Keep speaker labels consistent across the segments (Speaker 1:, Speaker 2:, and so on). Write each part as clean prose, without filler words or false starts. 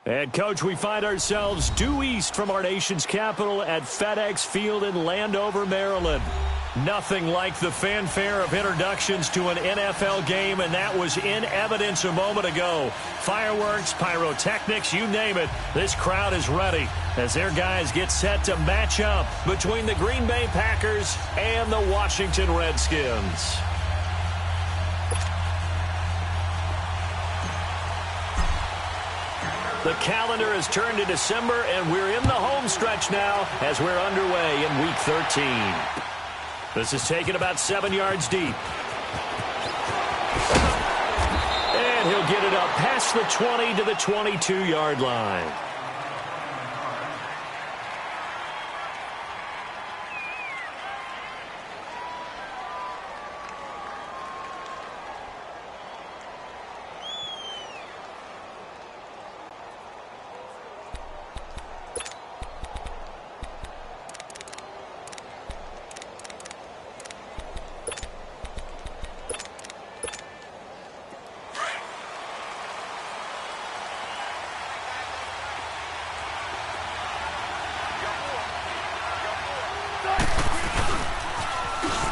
Speaker 1: And, Coach, we find ourselves due east from our nation's capital at FedEx Field in Landover, Maryland. Nothing like the fanfare of introductions to an NFL game, and that was in evidence a moment ago. Fireworks, pyrotechnics, you name it. This crowd is ready as their guys get set to match up between the Green Bay Packers and the Washington Redskins. The calendar has turned to December, and we're in the home stretch now as we're underway in Week 13. This is taken about 7 yards deep. And he'll get it up past the 20 to the 22-yard line.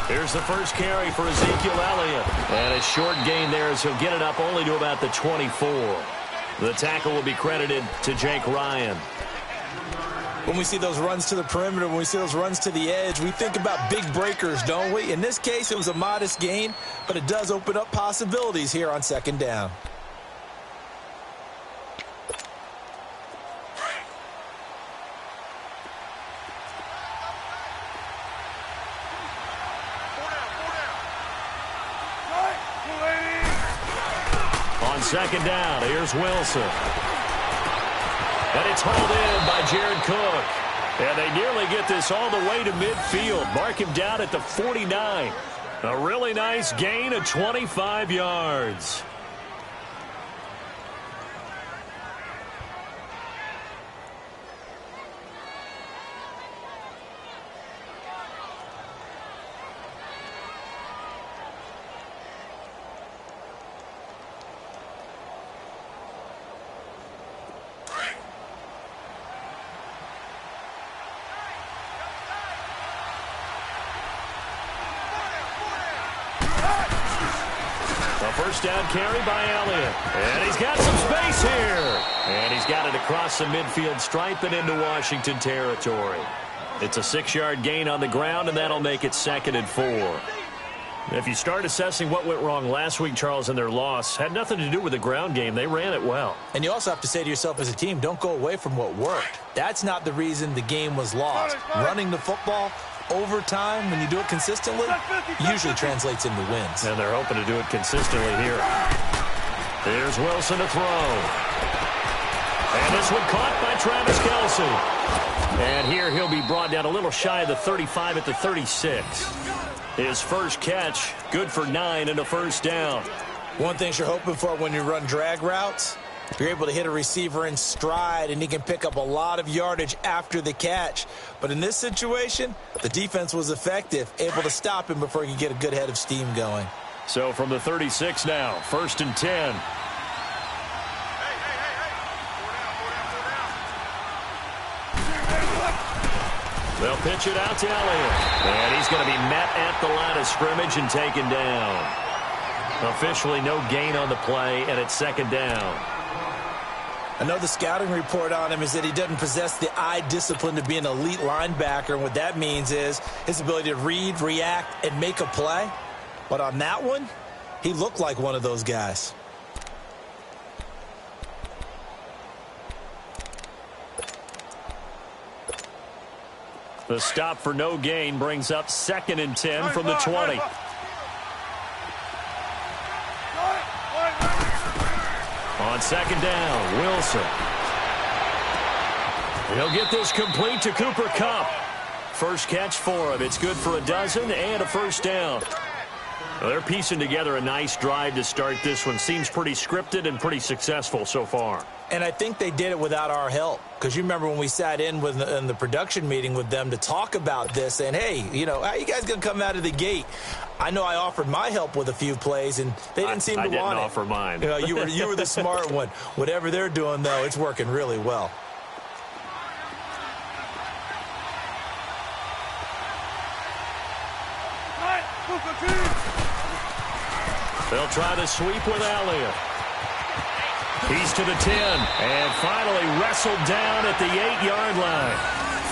Speaker 1: Here's the first carry for Ezekiel Elliott. And a short gain there as he'll get it up only to about the 24. The tackle will be credited to Jake Ryan.
Speaker 2: When we see those runs to the perimeter, when we see those runs to the edge, we think about big breakers, don't we? In this case, it was a modest gain, but it does open up possibilities here on second down.
Speaker 1: Second down, here's Wilson. And it's hauled in by Jared Cook. And they nearly get this all the way to midfield. Mark him down at the 49. A really nice gain of 25 yards. First down carry by Elliott. And he's got some space here. And he's got it across the midfield stripe and into Washington territory. It's a 6-yard gain on the ground, and that'll make it 2nd and 4. If you start assessing what went wrong last week, Charles, in their loss, had nothing to do with the ground game. They ran it well.
Speaker 2: And you also have to say to yourself as a team, don't go away from what worked. That's not the reason the game was lost. Running the football over time, when you do it consistently, usually translates into wins.
Speaker 1: And they're hoping to do it consistently here. Here's Wilson to throw. And this one caught by Travis Kelce. And here he'll be brought down a little shy of the 35 at the 36. His first catch, good for 9 and a first down.
Speaker 2: One thing you're hoping for when you run drag routes, you're able to hit a receiver in stride, and he can pick up a lot of yardage after the catch. But in this situation, the defense was effective, able to stop him before he could get a good head of steam going.
Speaker 1: So from the 36 now, 1st and 10. They'll pitch it out to Elliott. And he's going to be met at the line of scrimmage and taken down. Officially no gain on the play, and it's 2nd down.
Speaker 2: I know the scouting report on him is that he doesn't possess the eye discipline to be an elite linebacker. And what that means is his ability to read, react, and make a play. But on that one, he looked like one of those guys.
Speaker 1: The stop for no gain brings up 2nd and 10 from the 20. On 2nd down, Wilson. He'll get this complete to Cooper Kupp. First catch for him. It's good for a dozen and a first down. Well, they're piecing together a nice drive to start this one. Seems pretty scripted and pretty successful so far.
Speaker 2: And I think they did it without our help. Because you remember when we sat in the production meeting with them to talk about this, and hey, you know, how you guys going to come out of the gate? I know I offered my help with a few plays, and they didn't seem to want it.
Speaker 1: I didn't offer mine.
Speaker 2: You were the smart one. Whatever they're doing, though, it's working really well.
Speaker 1: They'll try to sweep with Elliott. He's to the 10, and finally wrestled down at the 8-yard line.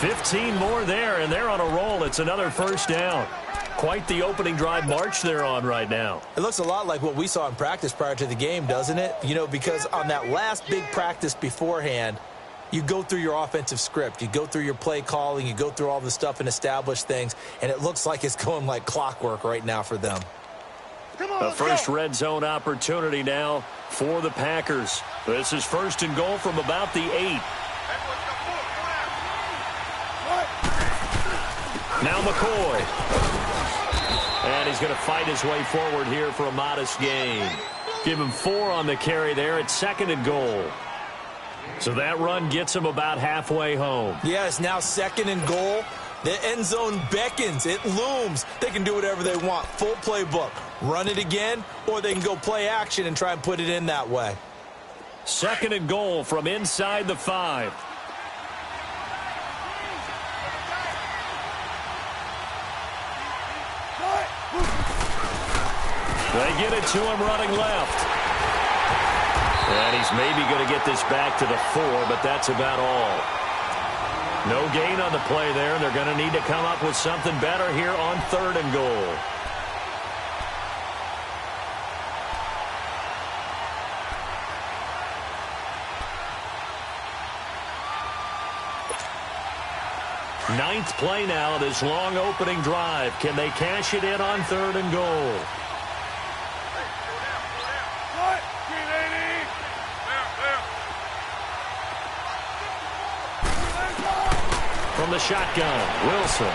Speaker 1: 15 more there, and they're on a roll. It's another first down. Quite the opening drive march they're on right now.
Speaker 2: It looks a lot like what we saw in practice prior to the game, doesn't it? Because on that last big practice beforehand, you go through your offensive script. You go through your play calling. You go through all the stuff and establish things, and it looks like it's going like clockwork right now for them.
Speaker 1: A first red zone opportunity now for the Packers. This is first and goal from about the 8. Now McCoy. And he's going to fight his way forward here for a modest gain. Give him 4 on the carry there at second and goal. So that run gets him about halfway home.
Speaker 2: Yeah, it's now second and goal. The end zone beckons. It looms. They can do whatever they want. Full playbook. Run it again, or they can go play action and try and put it in that way.
Speaker 1: Second and goal from inside the 5. They get it to him running left. And he's maybe going to get this back to the 4, but that's about all. No gain on the play there. They're going to need to come up with something better here on third and goal. Ninth play now, this long opening drive. Can they cash it in on third and goal? From the shotgun, Wilson.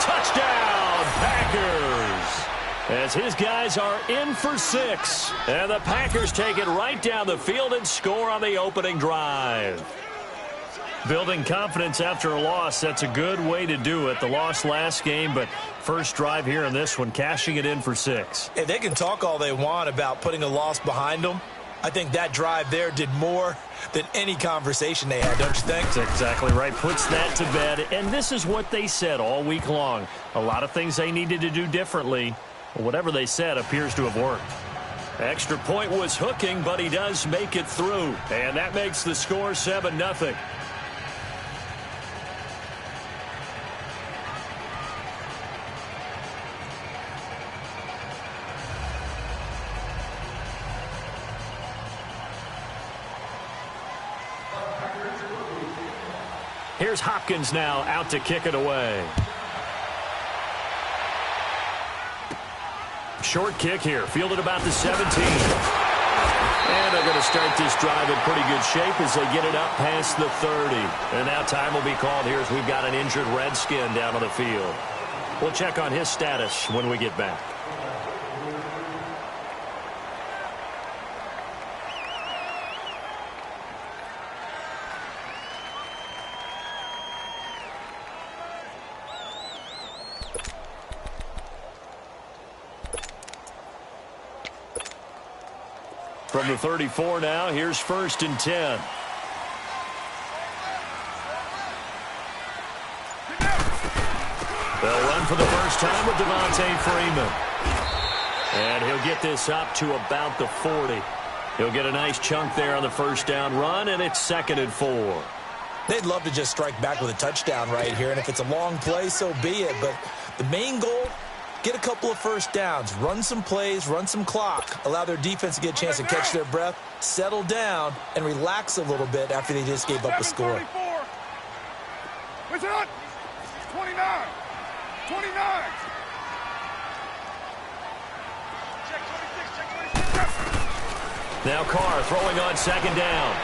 Speaker 1: Touchdown, Packers! As his guys are in for 6. And the Packers take it right down the field and score on the opening drive. Building confidence after a loss, that's a good way to do it. The loss last game, but first drive here in this one, cashing it in for 6.
Speaker 2: Hey, they can talk all they want about putting a loss behind them. I think that drive there did more than any conversation they had, don't you think?
Speaker 1: That's exactly right. Puts that to bed. And this is what they said all week long. A lot of things they needed to do differently. Whatever they said appears to have worked. Extra point was hooking, but he does make it through. And that makes the score 7-0. Here's Hopkins now out to kick it away. Short kick here, fielded about the 17. And they're going to start this drive in pretty good shape as they get it up past the 30. And now time will be called here as we've got an injured Redskin down on the field. We'll check on his status when we get back. From the 34 now, here's first and 10. They'll run for the first time with Devontae Freeman. And he'll get this up to about the 40. He'll get a nice chunk there on the first down run, and it's second and 4.
Speaker 2: They'd love to just strike back with a touchdown right here, and if it's a long play, so be it. But the main goal, get a couple of first downs, run some plays, run some clock, allow their defense to get a chance to catch their breath, settle down, and relax a little bit after they just gave up a score.
Speaker 3: What's it on? 29. 29. Check 26, check 26.
Speaker 1: Now Carr throwing on second down.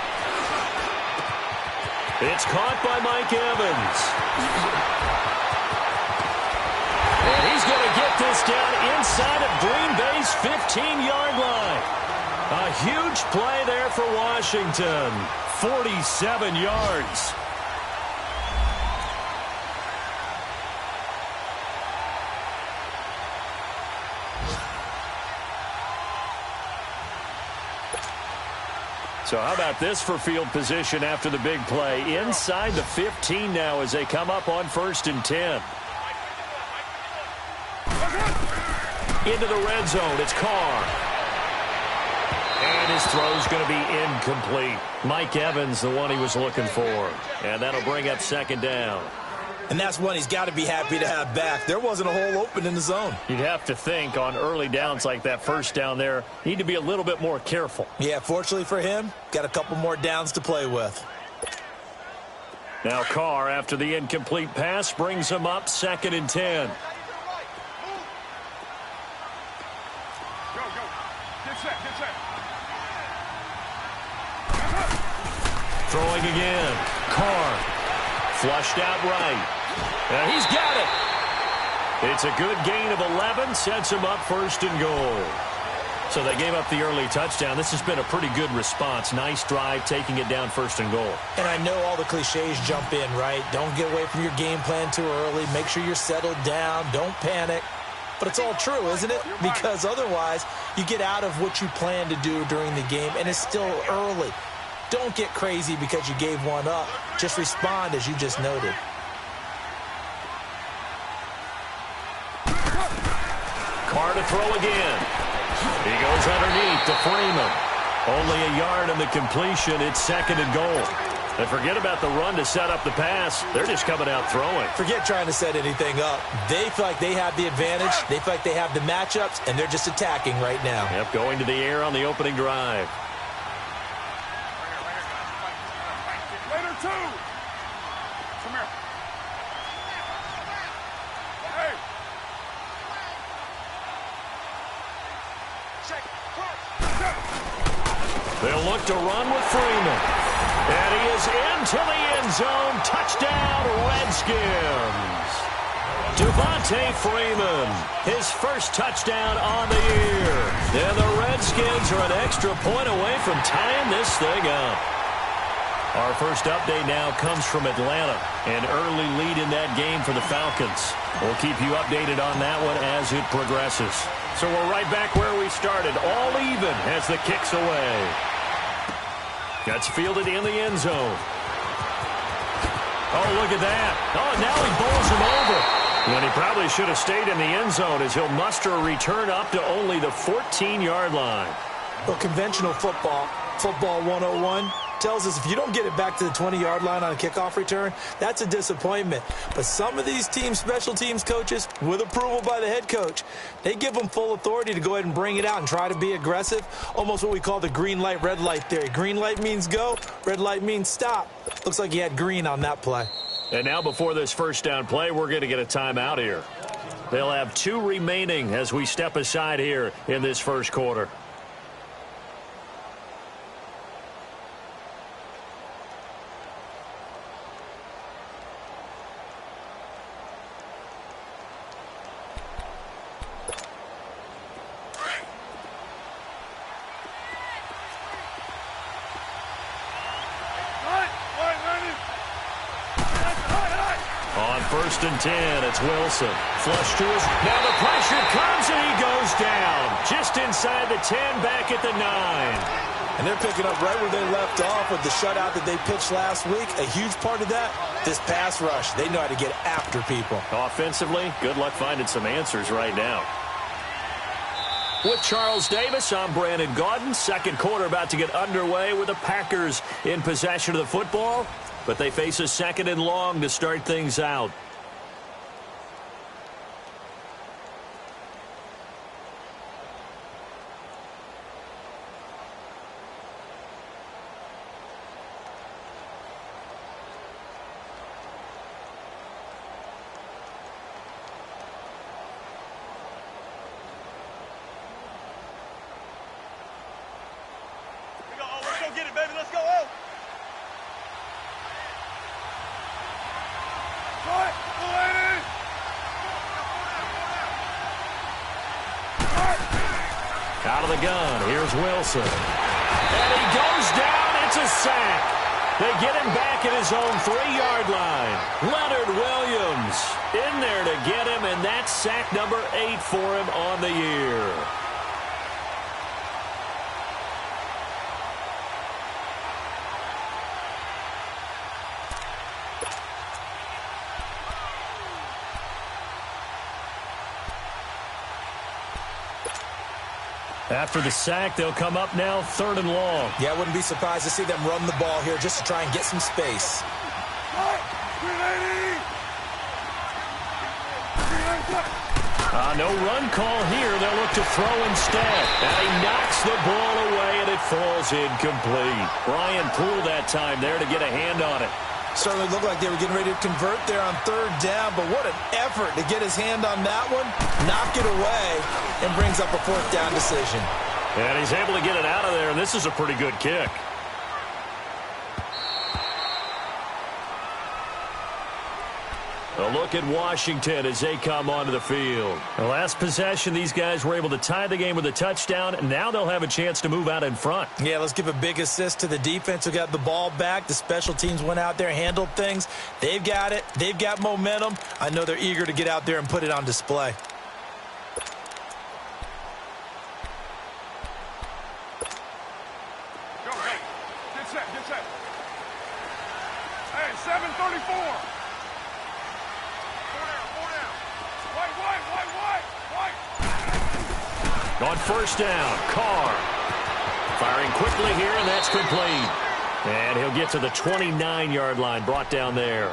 Speaker 1: It's caught by Mike Evans. And he's going to get this down inside of Green Bay's 15-yard line. A huge play there for Washington. 47 yards. So how about this for field position after the big play? Inside the 15 now as they come up on 1st and 10. Into the red zone. It's Carr. And his throw's going to be incomplete. Mike Evans, the one he was looking for. And that'll bring up 2nd down.
Speaker 2: And that's one he's got to be happy to have back. There wasn't a hole open in the zone.
Speaker 1: You'd have to think on early downs like that 1st down there, need to be a little bit more careful.
Speaker 2: Yeah, fortunately for him, got a couple more downs to play with.
Speaker 1: Now Carr, after the incomplete pass, brings him up 2nd and 10. Throwing again. Carr. Flushed out right. And he's got it. It's a good gain of 11. Sets him up 1st and goal. So they gave up the early touchdown. This has been a pretty good response. Nice drive, taking it down 1st and goal.
Speaker 2: And I know all the cliches jump in, right? Don't get away from your game plan too early. Make sure you're settled down. Don't panic. But it's all true, isn't it? Because otherwise, you get out of what you plan to do during the game, and it's still early. Don't get crazy because you gave one up. Just respond as you just noted.
Speaker 1: Carr to throw again. He goes underneath to Freeman. Only a yard on the completion. It's 2nd and goal. And forget about the run to set up the pass. They're just coming out throwing.
Speaker 2: Forget trying to set anything up. They feel like they have the advantage. They feel like they have the matchups, and they're just attacking right now.
Speaker 1: Yep, going to the air on the opening drive.
Speaker 3: Later, 2. Come here. Hey.
Speaker 1: They'll look to run with Freeman. And he is into the end zone. Touchdown, Redskins. Devontae Freeman, his first touchdown on the year. And the Redskins are an extra point away from tying this thing up. Our first update now comes from Atlanta. An early lead in that game for the Falcons. We'll keep you updated on that one as it progresses. So we're right back where we started, all even as the kick's away. That's fielded in the end zone. Oh, look at that. Oh, now he bowls him over. And he probably should have stayed in the end zone as he'll muster a return up to only the 14-yard line.
Speaker 2: Well, conventional football 101, tells us if you don't get it back to the 20-yard line on a kickoff return, that's a disappointment. But some of these team special teams coaches, with approval by the head coach, they give them full authority to go ahead and bring it out and try to be aggressive, almost what we call the green light, red light theory. Green light means go, red light means stop. Looks like he had green on that play.
Speaker 1: And now before this first down play, we're going to get a timeout here. They'll have 2 remaining as we step aside here in this first quarter. On 1st and 10, it's Wilson. Flush to his... Now the pressure comes and he goes down. Just inside the 10, back at the 9.
Speaker 2: And they're picking up right where they left off with the shutout that they pitched last week. A huge part of that, this pass rush. They know how to get after people.
Speaker 1: Offensively, good luck finding some answers right now. With Charles Davis, I'm Brandon Gaudin. Second quarter about to get underway with the Packers in possession of the football. But they face a 2nd and long to start things out.
Speaker 3: Let's go get it, baby. Let's go. Oh.
Speaker 1: Out of the gun, here's Wilson. And he goes down, it's a sack. They get him back at his own 3-yard line. Leonard Williams in there to get him, and that's sack number 8 for him on the year. After the sack, they'll come up now 3rd and long.
Speaker 2: Yeah, I wouldn't be surprised to see them run the ball here just to try and get some space.
Speaker 1: No run call here. They'll look to throw instead. And he knocks the ball away, and it falls incomplete. Brian Poole that time there to get a hand on it.
Speaker 2: Certainly looked like they were getting ready to convert there on 3rd down, but what an effort to get his hand on that one, knock it away, and brings up a 4th down decision.
Speaker 1: And he's able to get it out of there, and this is a pretty good kick. A look at Washington as they come onto the field. The last possession, these guys were able to tie the game with a touchdown, and now they'll have a chance to move out in front.
Speaker 2: Yeah, let's give a big assist to the defense who got the ball back. The special teams went out there, handled things. They've got it. They've got momentum. I know they're eager to get out there and put it on display.
Speaker 3: Go, go. Get set, get set. Hey, 7:34.
Speaker 1: On 1st down, Carr. Firing quickly here, and that's complete. And he'll get to the 29-yard line, brought down there.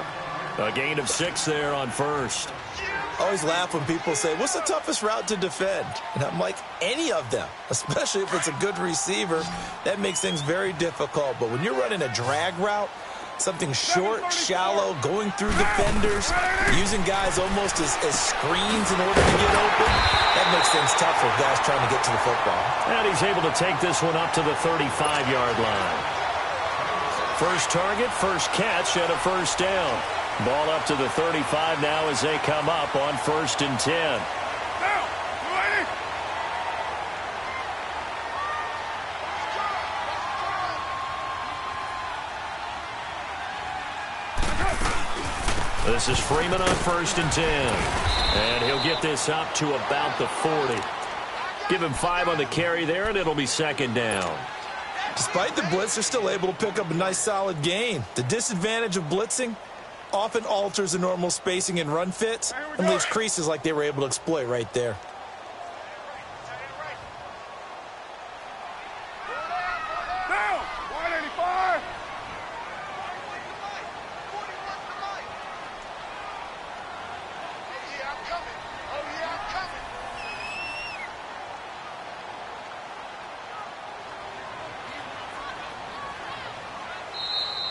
Speaker 1: A gain of 6 there on 1st.
Speaker 2: I always laugh when people say, what's the toughest route to defend? And I'm like, any of them, especially if it's a good receiver. That makes things very difficult. But when you're running a drag route, something short, shallow, going through defenders, using guys almost as screens in order to get open, that makes things tough for guys trying to get to the football.
Speaker 1: And he's able to take this one up to the 35-yard line. First target, first catch, and a 1st down. Ball up to the 35 now as they come up on 1st and 10. This is Freeman on 1st and 10. And he'll get this up to about the 40. Give him 5 on the carry there, and it'll be 2nd down.
Speaker 2: Despite the blitz, they're still able to pick up a nice, solid gain. The disadvantage of blitzing often alters the normal spacing and run fits and leaves creases like they were able to exploit right there.
Speaker 3: Down! 185!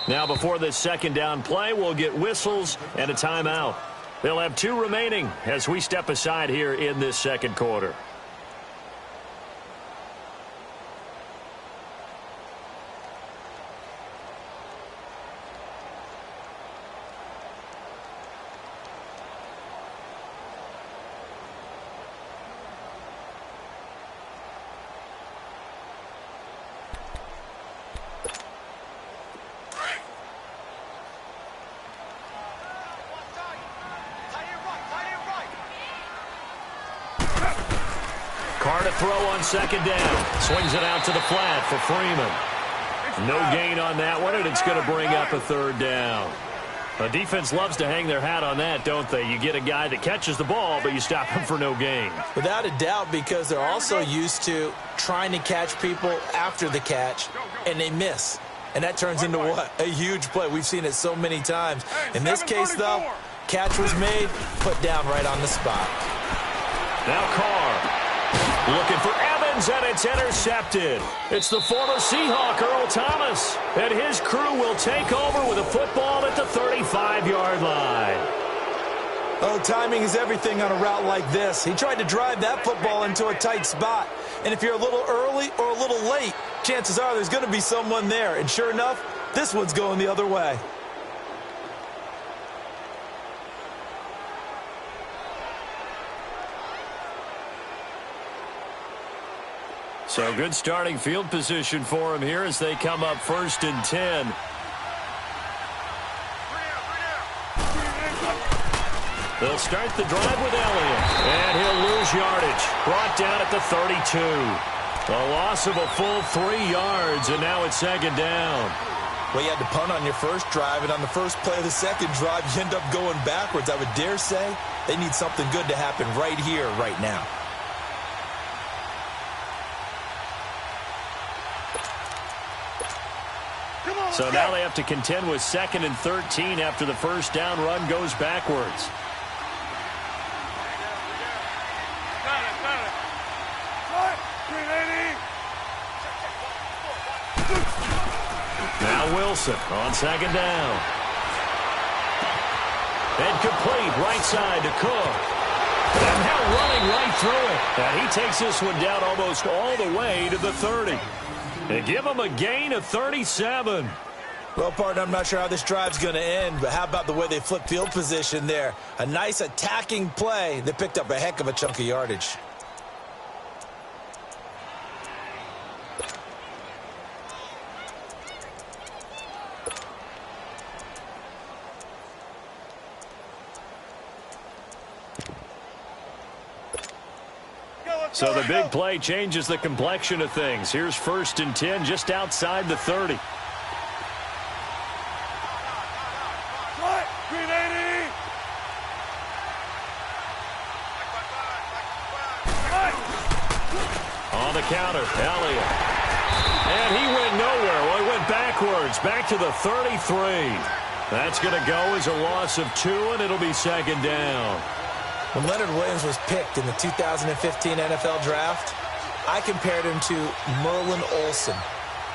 Speaker 1: Now before this 2nd down play, we'll get whistles and a timeout. They'll have 2 remaining as we step aside here in this 2nd quarter. Carr to throw on 2nd down. Swings it out to the flat for Freeman. No gain on that one, and it's going to bring up a 3rd down. The defense loves to hang their hat on that, don't they? You get a guy that catches the ball, but you stop him for no gain.
Speaker 2: Without a doubt, because they're also used to trying to catch people after the catch, and they miss. And that turns into what? A huge play. We've seen it so many times. In this case, though, catch was made, put down right on the spot.
Speaker 1: Now Carr. Looking for Evans, and it's intercepted. It's the former Seahawk, Earl Thomas, and his crew will take over with a football at the 35-yard line.
Speaker 2: Oh, timing is everything on a route like this. He tried to drive that football into a tight spot. And if you're a little early or a little late, chances are there's going to be someone there. And sure enough, this one's going the other way.
Speaker 1: So good starting field position for him here as they come up 1st and 10. They'll start the drive with Elliott, and he'll lose yardage. Brought down at the 32. A loss of a full 3 yards, and now it's 2nd down.
Speaker 2: Well, you had to punt on your first drive, and on the first play of the second drive, you end up going backwards. I would dare say they need something good to happen right here, right now.
Speaker 1: So now they have to contend with 2nd and 13 after the first down run goes backwards. Now Wilson on 2nd down. And complete right side to Cook. And now running right through it. And he takes this one down almost all the way to the 30. They give him a gain of 37.
Speaker 2: Well, partner, I'm not sure how this drive's going to end, but how about the way they flip field position there? A nice attacking play that picked up a heck of a chunk of yardage.
Speaker 1: So the big play changes the complexion of things. Here's 1st and 10 just outside the 30. On the counter, Elliott. And he went nowhere. Well, he went backwards, back to the 33. That's going to go as a loss of 2, and it'll be 2nd down.
Speaker 2: When Leonard Williams was picked in the 2015 NFL Draft, I compared him to Merlin Olsen,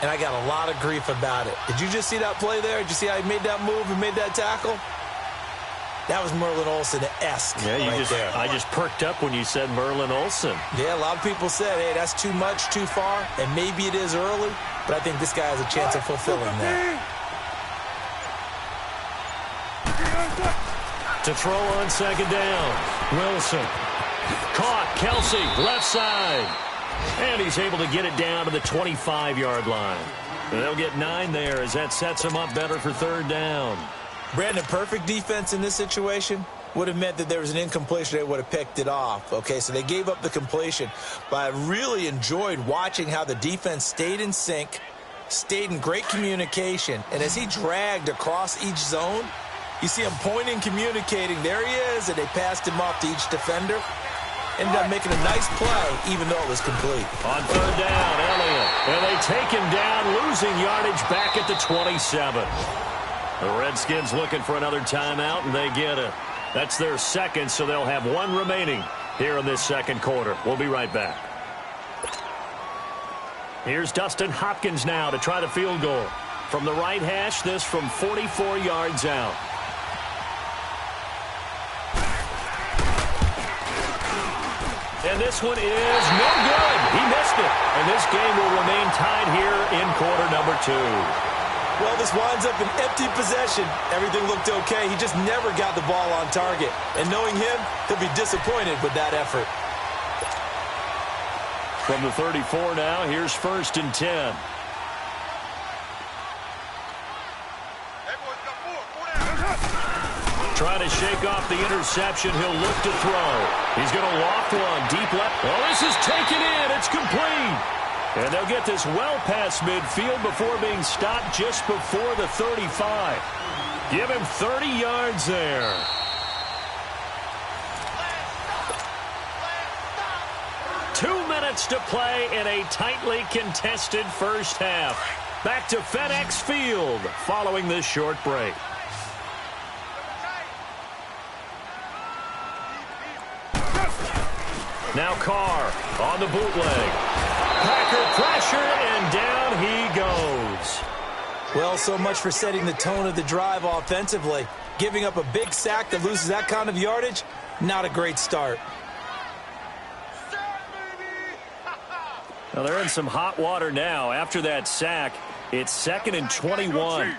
Speaker 2: and I got a lot of grief about it. Did you just see that play there? Did you see how he made that move and made that tackle? That was Merlin Olsen-esque. Yeah,
Speaker 1: I just perked up when you said Merlin Olsen.
Speaker 2: Yeah, a lot of people said, hey, that's too much, too far, and maybe it is early, but I think this guy has a chance of fulfilling that.
Speaker 1: To throw on 2nd down. Wilson. Caught. Kelsey, left side. And he's able to get it down to the 25-yard line. They'll get 9 there as that sets him up better for 3rd down.
Speaker 2: Brandon, perfect defense in this situation would have meant that there was an incompletion. They would have picked it off. Okay, so they gave up the completion. But I really enjoyed watching how the defense stayed in sync, stayed in great communication, and as he dragged across each zone, you see him pointing, communicating. There he is, and they passed him off to each defender. Ended up making a nice play, even though it was complete.
Speaker 1: On 3rd down, Elliott. And they take him down, losing yardage back at the 27. The Redskins looking for another timeout, and they get it. That's their 2nd, so they'll have 1 remaining here in this 2nd quarter. We'll be right back. Here's Dustin Hopkins now to try the field goal. From the right hash, this from 44 yards out. And this one is no good. He missed it. And this game will remain tied here in quarter number 2.
Speaker 2: Well, this winds up an empty possession. Everything looked okay. He just never got the ball on target. And knowing him, he'll be disappointed with that effort.
Speaker 1: From the 34 now, here's 1st and 10. Trying to shake off the interception. He'll look to throw. He's going to loft one deep left. Oh, this is taken in. It's complete. And they'll get this well past midfield before being stopped just before the 35. Give him 30 yards there. Two minutes to play in a tightly contested first half. Back to FedEx Field following this short break. Now Carr on the bootleg. Packer pressure, and down he goes.
Speaker 2: Well, so much for setting the tone of the drive offensively. Giving up a big sack that loses that kind of yardage, not a great start.
Speaker 1: Well, they're in some hot water now. After that sack, it's 2nd and 21.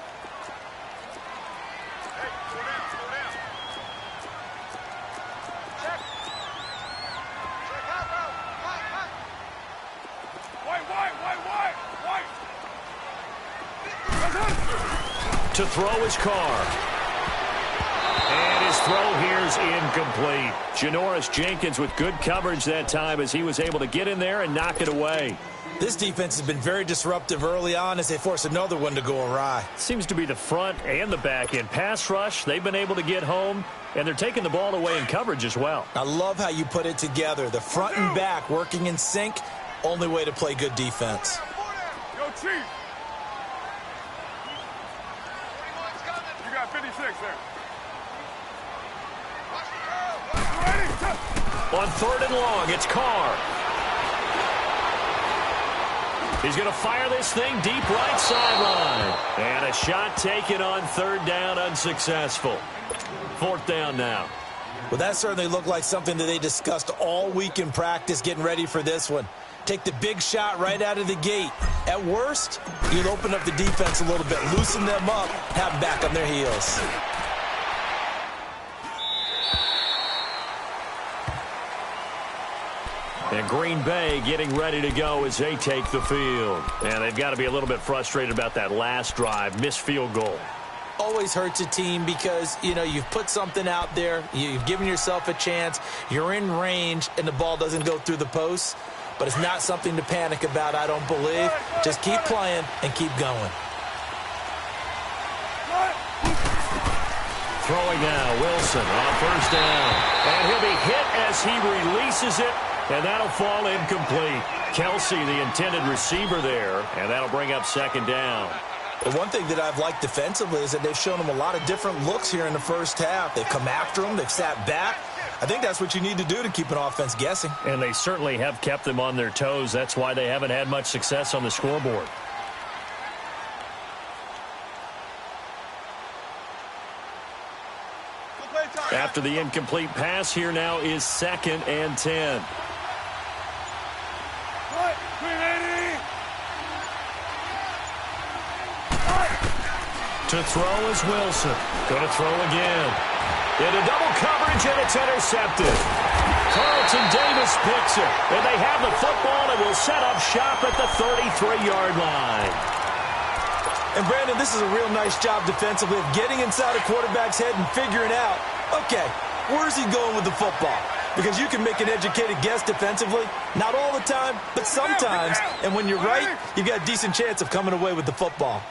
Speaker 1: To throw his Carr. And his throw here's incomplete. Janoris Jenkins with good coverage that time as he was able to get in there and knock it away.
Speaker 2: This defense has been very disruptive early on as they force another one to go awry.
Speaker 1: Seems to be the front and the back end. Pass rush, they've been able to get home, and they're taking the ball away in coverage as well.
Speaker 2: I love how you put it together. The front and back working in sync, only way to play good defense.
Speaker 3: Yo, Chief. 56 there. Ready?
Speaker 1: On 3rd and long, it's Carr. He's going to fire this thing deep right sideline. And a shot taken on 3rd down, unsuccessful. 4th down now.
Speaker 2: Well, that certainly looked like something that they discussed all week in practice getting ready for this one. Take the big shot right out of the gate. At worst, you'll open up the defense a little bit, loosen them up, have them back on their heels.
Speaker 1: And Green Bay getting ready to go as they take the field. And they've got to be a little bit frustrated about that last drive, missed field goal.
Speaker 2: Always hurts a team because, you know, you've put something out there, you've given yourself a chance, you're in range, and the ball doesn't go through the posts. But it's not something to panic about, I don't believe. Just keep playing and keep going.
Speaker 1: Throwing now, Wilson on 1st down. And he'll be hit as he releases it, and that'll fall incomplete. Kelsey, the intended receiver there, and that'll bring up 2nd down.
Speaker 2: The one thing that I've liked defensively is that they've shown them a lot of different looks here in the first half. They've come after them, they've sat back. I think that's what you need to do to keep an offense guessing.
Speaker 1: And they certainly have kept them on their toes. That's why they haven't had much success on the scoreboard. After the incomplete pass, here now is 2nd and 10. To throw is Wilson. Going to throw again. Into double coverage, and it's intercepted. Carlton Davis picks it. And they have the football and will set up shop at the 33-yard line.
Speaker 2: And, Brandon, this is a real nice job defensively of getting inside a quarterback's head and figuring out, okay, where's he going with the football? Because you can make an educated guess defensively. Not all the time, but sometimes. And when you're right, you've got a decent chance of coming away with the football.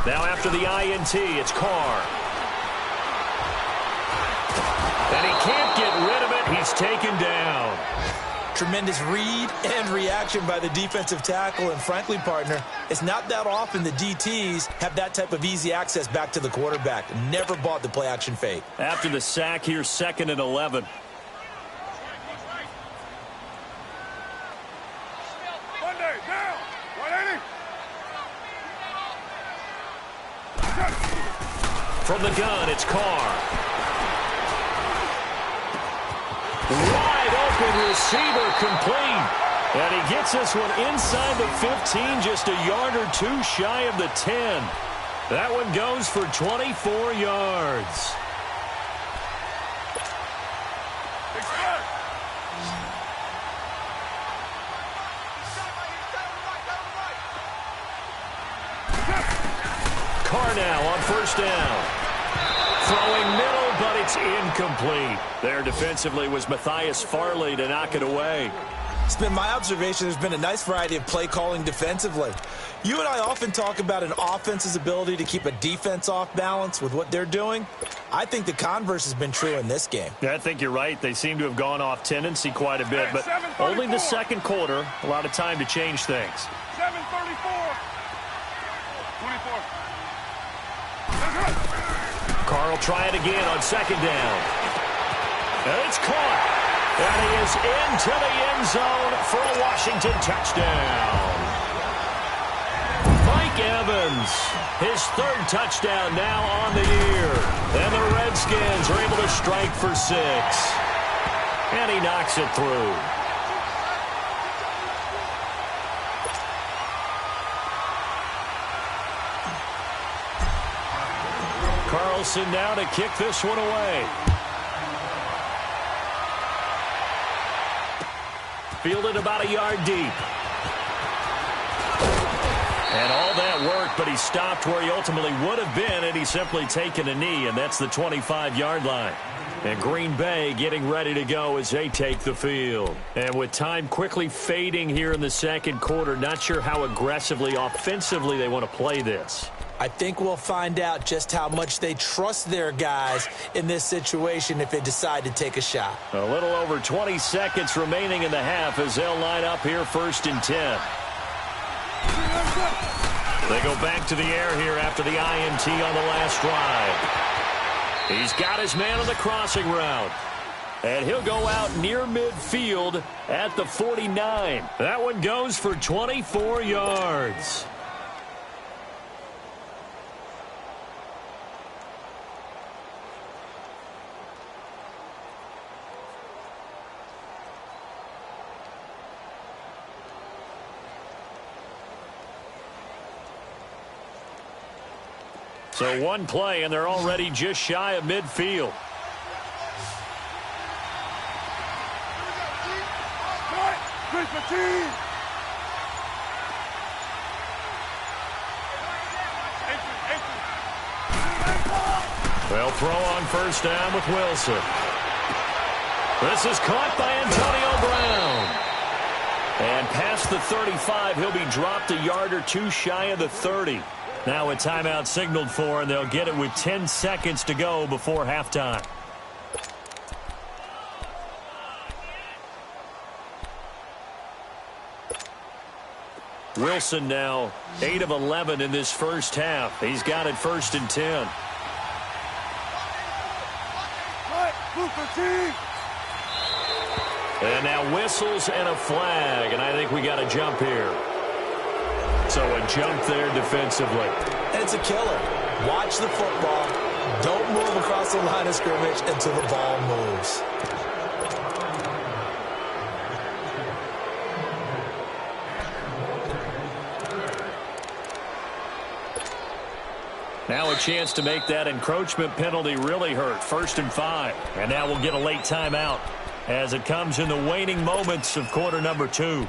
Speaker 1: Now after the INT, it's Carr. And he can't get rid of it. He's taken down.
Speaker 2: Tremendous read and reaction by the defensive tackle. And frankly, partner, it's not that often the DTs have that type of easy access back to the quarterback. Never bought the play-action fake.
Speaker 1: After the sack, here's 2nd and 11.
Speaker 3: Monday, down. 180.
Speaker 1: From the gun, it's Carr. Wide open receiver complete. And he gets this one inside the 15, just a yard or two shy of the 10. That one goes for 24 yards. Carr now on 1st down. Throwing middle, but it's incomplete. There defensively was Matthias Farley to knock it away.
Speaker 2: It's been my observation there's been a nice variety of play calling defensively. You and I often talk about an offense's ability to keep a defense off balance with what they're doing. I think the converse has been true in this game.
Speaker 1: Yeah, I think you're right. They seem to have gone off tendency quite a bit, but only the 2nd quarter. A lot of time to change things.
Speaker 3: 7:34. 24.
Speaker 1: Carr will try it again on 2nd down. And it's caught. And he is into the end zone for a Washington touchdown. Mike Evans, his 3rd touchdown now on the year. And the Redskins are able to strike for 6. And he knocks it through. Carlson now to kick this one away. Fielded about a yard deep. And all that worked, but he stopped where he ultimately would have been, and he's simply taken a knee, and that's the 25-yard line. And Green Bay getting ready to go as they take the field. And with time quickly fading here in the 2nd quarter, not sure how aggressively, offensively they want to play this.
Speaker 2: I think we'll find out just how much they trust their guys in this situation if they decide to take a shot.
Speaker 1: A little over 20 seconds remaining in the half as they'll line up here 1st and 10. They go back to the air here after the INT on the last drive. He's got his man on the crossing route. And he'll go out near midfield at the 49. That one goes for 24 yards. So one play, and they're already just shy of midfield. They'll throw on 1st down with Wilson. This is caught by Antonio Brown. And past the 35, he'll be dropped a yard or two shy of the 30. Now a timeout signaled for, and they'll get it with 10 seconds to go before halftime. Wilson now 8 of 11 in this first half. He's got it 1st and 10. And now whistles and a flag, and I think we got a jump here. So a jump there defensively.
Speaker 2: And it's a killer. Watch the football. Don't move across the line of scrimmage until the ball moves.
Speaker 1: Now a chance to make that encroachment penalty really hurt. 1st and 5. And now we'll get a late timeout as it comes in the waning moments of quarter number 2.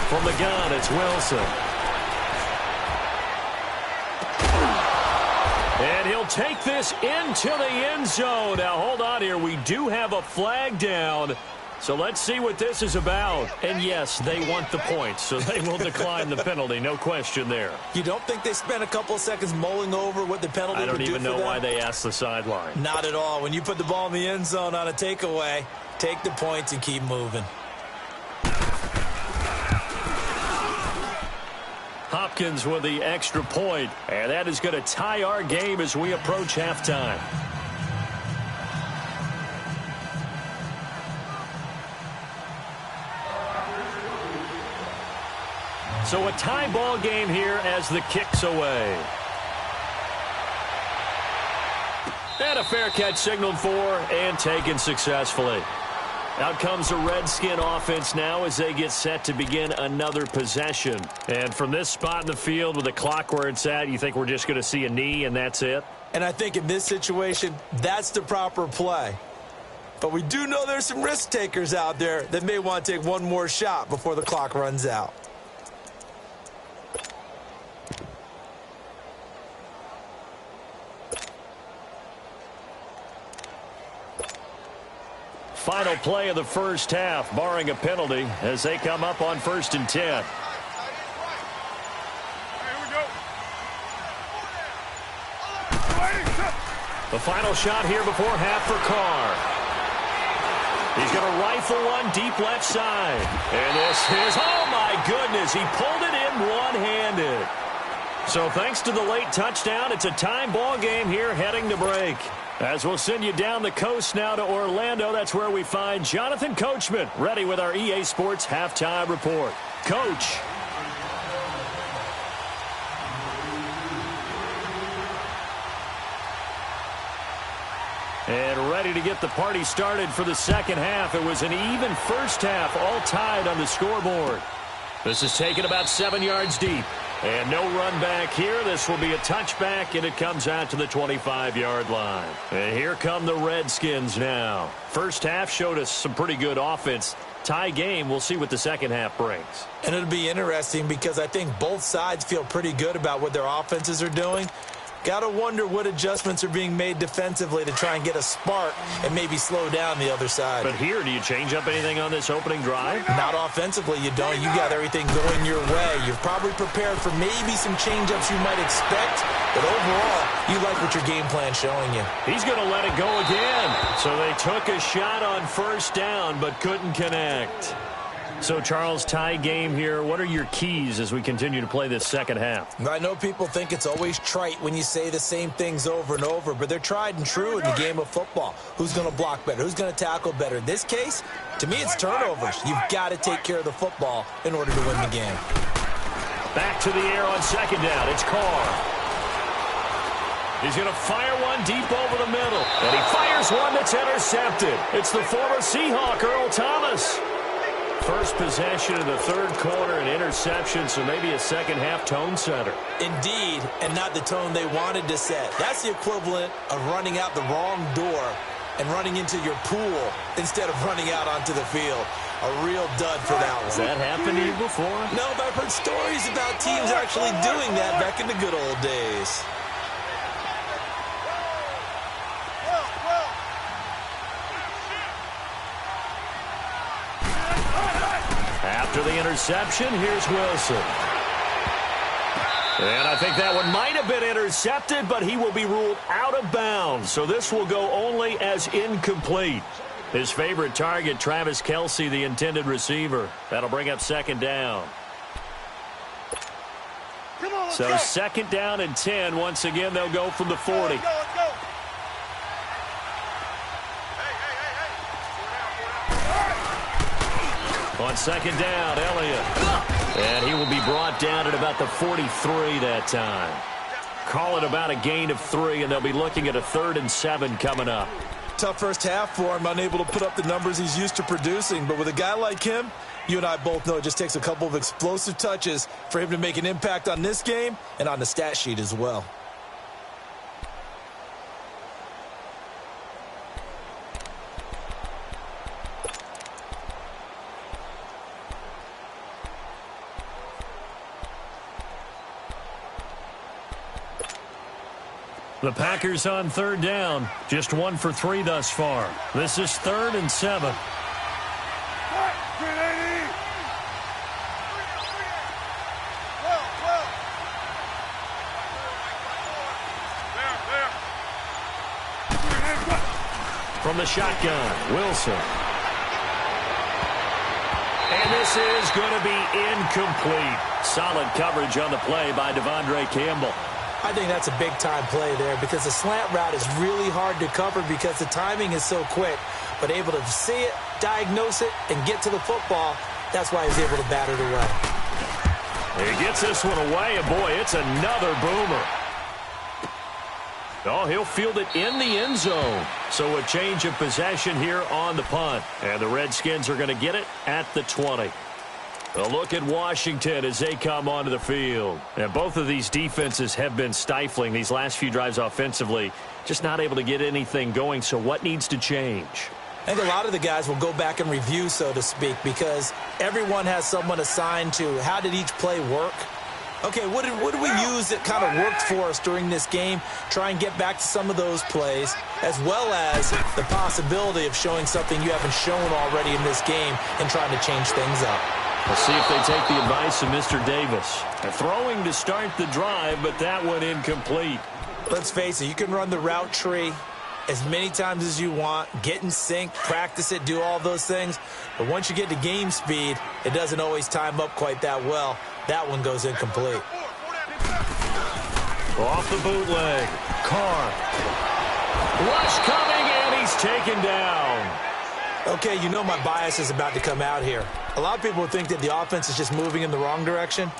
Speaker 1: From the gun, it's Wilson. And he'll take this into the end zone. Now, hold on here. We do have a flag down. So let's see what this is about. And, yes, they want the points, so they will decline the penalty. No question there.
Speaker 2: You don't think they spent a couple of seconds mulling over what the penalty would do for them?
Speaker 1: I don't even know why they asked the sideline.
Speaker 2: Not at all. When you put the ball in the end zone on a takeaway, take the points and keep moving.
Speaker 1: Hopkins with the extra point, and that is going to tie our game as we approach halftime. So a tie ball game here as the kick's away. And a fair catch signaled for and taken successfully. Out comes the Redskin offense now as they get set to begin another possession. And from this spot in the field with the clock where it's at, you think we're just going to see a knee and that's it?
Speaker 2: And I think in this situation, that's the proper play. But we do know there's some risk takers out there that may want to take one more shot before the clock runs out.
Speaker 1: Final play of the first half, barring a penalty, as they come up on 1st and 10.
Speaker 3: Here we go.
Speaker 1: The final shot here before half for Carr. He's going to rifle one deep left side. And this is, oh my goodness, he pulled it in one-handed. So thanks to the late touchdown, it's a time ball game here heading to break. As we'll send you down the coast now to Orlando, that's where we find Jonathan Coachman, ready with our EA Sports Halftime Report. Coach. And ready to get the party started for the second half. It was an even first half, all tied on the scoreboard. This is taken about 7 yards deep. And no run back here. This will be a touchback, and it comes out to the 25-yard line. And here come the Redskins now. First half showed us some pretty good offense. Tie game. We'll see what the second half brings.
Speaker 2: And it'll be interesting because I think both sides feel pretty good about what their offenses are doing. Got to wonder what adjustments are being made defensively to try and get a spark and maybe slow down the other side.
Speaker 1: But here, do you change up anything on this opening drive?
Speaker 2: Not offensively, you don't. You got everything going your way. You're probably prepared for maybe some change-ups you might expect, but overall, you like what your game plan's showing you.
Speaker 1: He's going to let it go again. So they took a shot on first down, but couldn't connect. So, Charles, tie game here. What are your keys as we continue to play this second half?
Speaker 2: I know people think it's always trite when you say the same things over and over, but they're tried and true in the game of football. Who's going to block better? Who's going to tackle better? In this case, to me, it's turnovers. You've got to take care of the football in order to win the game.
Speaker 1: Back to the air on second down. It's Carr. He's going to fire one deep over the middle. And he fires one that's intercepted. It's the former Seahawk, Earl Thomas. First possession of the third quarter, an interception, so maybe a second-half tone setter.
Speaker 2: Indeed, and not the tone they wanted to set. That's the equivalent of running out the wrong door and running into your pool instead of running out onto the field. A real dud for that one.
Speaker 1: Has that happened to you before?
Speaker 2: No, but I've heard stories about teams actually doing that back in the good old days.
Speaker 1: After the interception, here's Wilson. And I think that one might have been intercepted, but he will be ruled out of bounds. So this will go only as incomplete. His favorite target, Travis Kelce, the intended receiver. That'll bring up second down. So second down and 10. Once again, they'll go from the 40. On second down, Elliott. And he will be brought down at about the 43 that time. Call it about a gain of 3, and they'll be looking at a 3rd and 7 coming up.
Speaker 2: Tough first half for him, unable to put up the numbers he's used to producing. But with a guy like him, you and I both know it just takes a couple of explosive touches for him to make an impact on this game and on the stat sheet as well.
Speaker 1: The Packers on third down. Just 1 for 3 thus far. This is 3rd and 7. From the shotgun, Wilson. And this is going to be incomplete. Solid coverage on the play by Devondre Campbell.
Speaker 2: I think that's a big-time play there because the slant route is really hard to cover because the timing is so quick. But able to see it, diagnose it, and get to the football, that's why he's able to bat it away.
Speaker 1: He gets this one away, and boy, it's another boomer. Oh, he'll field it in the end zone. So a change of possession here on the punt. And the Redskins are going to get it at the 20. A look at Washington as they come onto the field. And both of these defenses have been stifling these last few drives offensively. Just not able to get anything going. So what needs to change?
Speaker 2: I think a lot of the guys will go back and review, so to speak, because everyone has someone assigned to how did each play work. Okay, what did we use that kind of worked for us during this game? Try and get back to some of those plays, as well as the possibility of showing something you haven't shown already in this game and trying to change things up.
Speaker 1: We'll see if they take the advice of Mr. Davis. They're throwing to start the drive, but that one incomplete.
Speaker 2: Let's face it, you can run the route tree as many times as you want, get in sync, practice it, do all those things. But once you get to game speed, it doesn't always time up quite that well. That one goes incomplete.
Speaker 1: Off the bootleg. Carr. Rush coming, and he's taken down.
Speaker 2: Okay, you know my bias is about to come out here. A lot of people think that the offense is just moving in the wrong direction.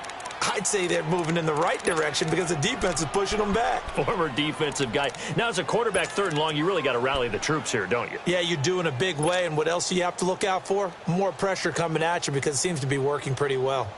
Speaker 2: I'd say they're moving in the right direction because the defense is pushing them back.
Speaker 1: Former defensive guy. Now, as a quarterback, 3rd and long, you really got to rally the troops here, don't you?
Speaker 2: Yeah, you do in a big way. And what else do you have to look out for? More pressure coming at you because it seems to be working pretty well.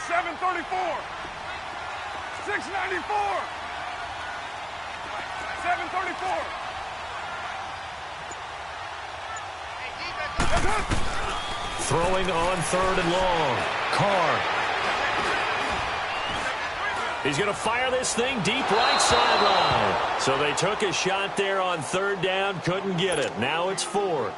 Speaker 3: 734. 694. 734.
Speaker 1: Throwing on 3rd and long. Carr. He's going to fire this thing deep right sideline. So they took a shot there on 3rd down, couldn't get it. Now it's 4th.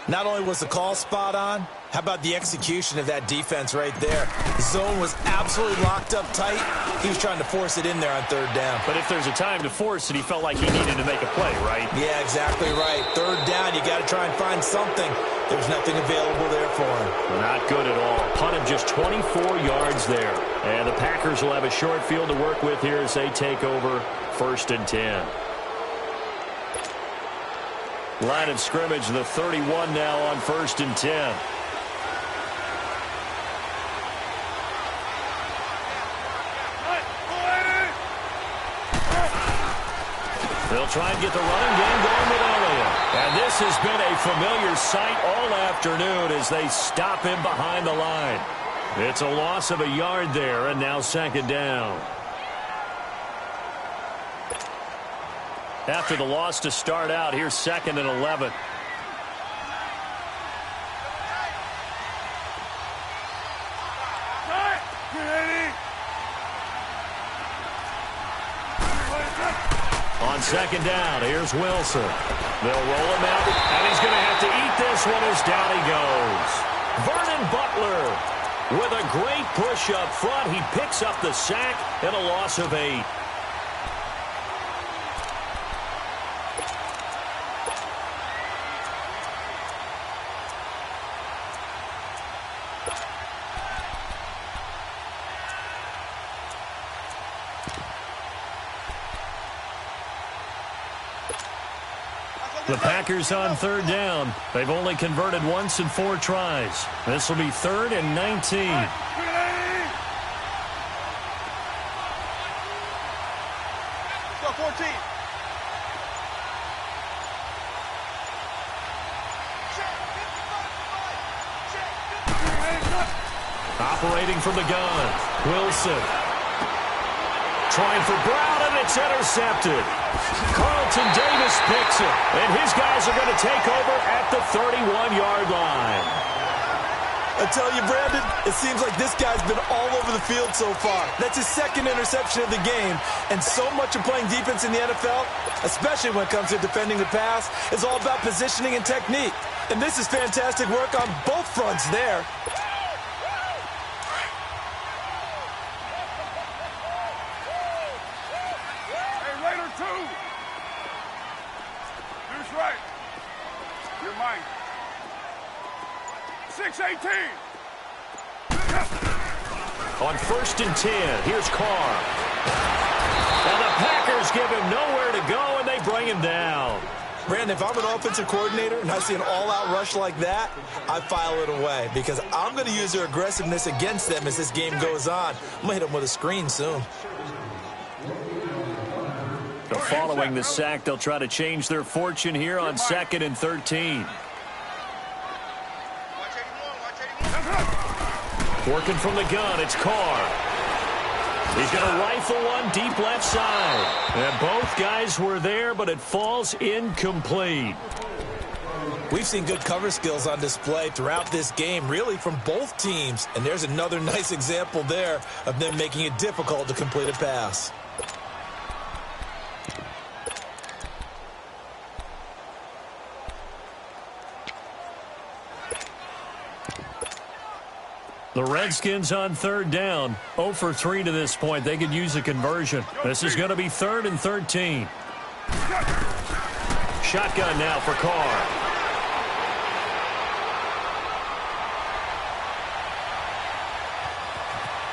Speaker 2: Not only was the call spot on, how about the execution of that defense right there? The zone was absolutely locked up tight. He was trying to force it in there on 3rd down.
Speaker 1: But if there's a time to force it, he felt like he needed to make a play, right?
Speaker 2: Yeah, exactly right. 3rd down, you got to try and find something. There's nothing available there for him.
Speaker 1: Not good at all. Punt of just 24 yards there. And the Packers will have a short field to work with here as they take over 1st and 10. Line of scrimmage, the 31 now on 1st and 10. They'll try and get the running game going with Elliott. And this has been a familiar sight all afternoon as they stop him behind the line. It's a loss of a yard there, and now 2nd down. After the loss to start out, here's 2nd and 11. On 2nd down, here's Wilson. They'll roll him out, and he's going to have to eat this one as down he goes. Vernon Butler with a great push up front. He picks up the sack and a loss of 8. The Packers on 3rd down. They've only converted once in 4 tries. This will be 3rd and 19.
Speaker 3: Go 14.
Speaker 1: Operating from the gun. Wilson. Trying for Brown, and it's intercepted. Carlton Davis picks it, and his guys are going to take over at the 31-yard line.
Speaker 2: I tell you, Brandon, it seems like this guy's been all over the field so far. That's his 2nd interception of the game, and so much of playing defense in the NFL, especially when it comes to defending the pass, is all about positioning and technique. And this is fantastic work on both fronts there.
Speaker 3: Right. You're mine. 6-18.
Speaker 1: On 1st and 10, here's Carr. And the Packers give him nowhere to go, and they bring him down.
Speaker 2: Brandon, if I'm an offensive coordinator and I see an all-out rush like that, I file it away because I'm going to use their aggressiveness against them as this game goes on. I'm going to hit them with a screen soon.
Speaker 1: Following the sack, they'll try to change their fortune here on 2nd and 13. Working from the gun, it's Carr. He's going to rifle one deep left side. And both guys were there, but it falls incomplete.
Speaker 2: We've seen good cover skills on display throughout this game, really from both teams. And there's another nice example there of them making it difficult to complete a pass.
Speaker 1: The Redskins on 3rd down. 0 for 3 to this point. They could use a conversion. This is going to be 3rd and 13. Shotgun now for Carr.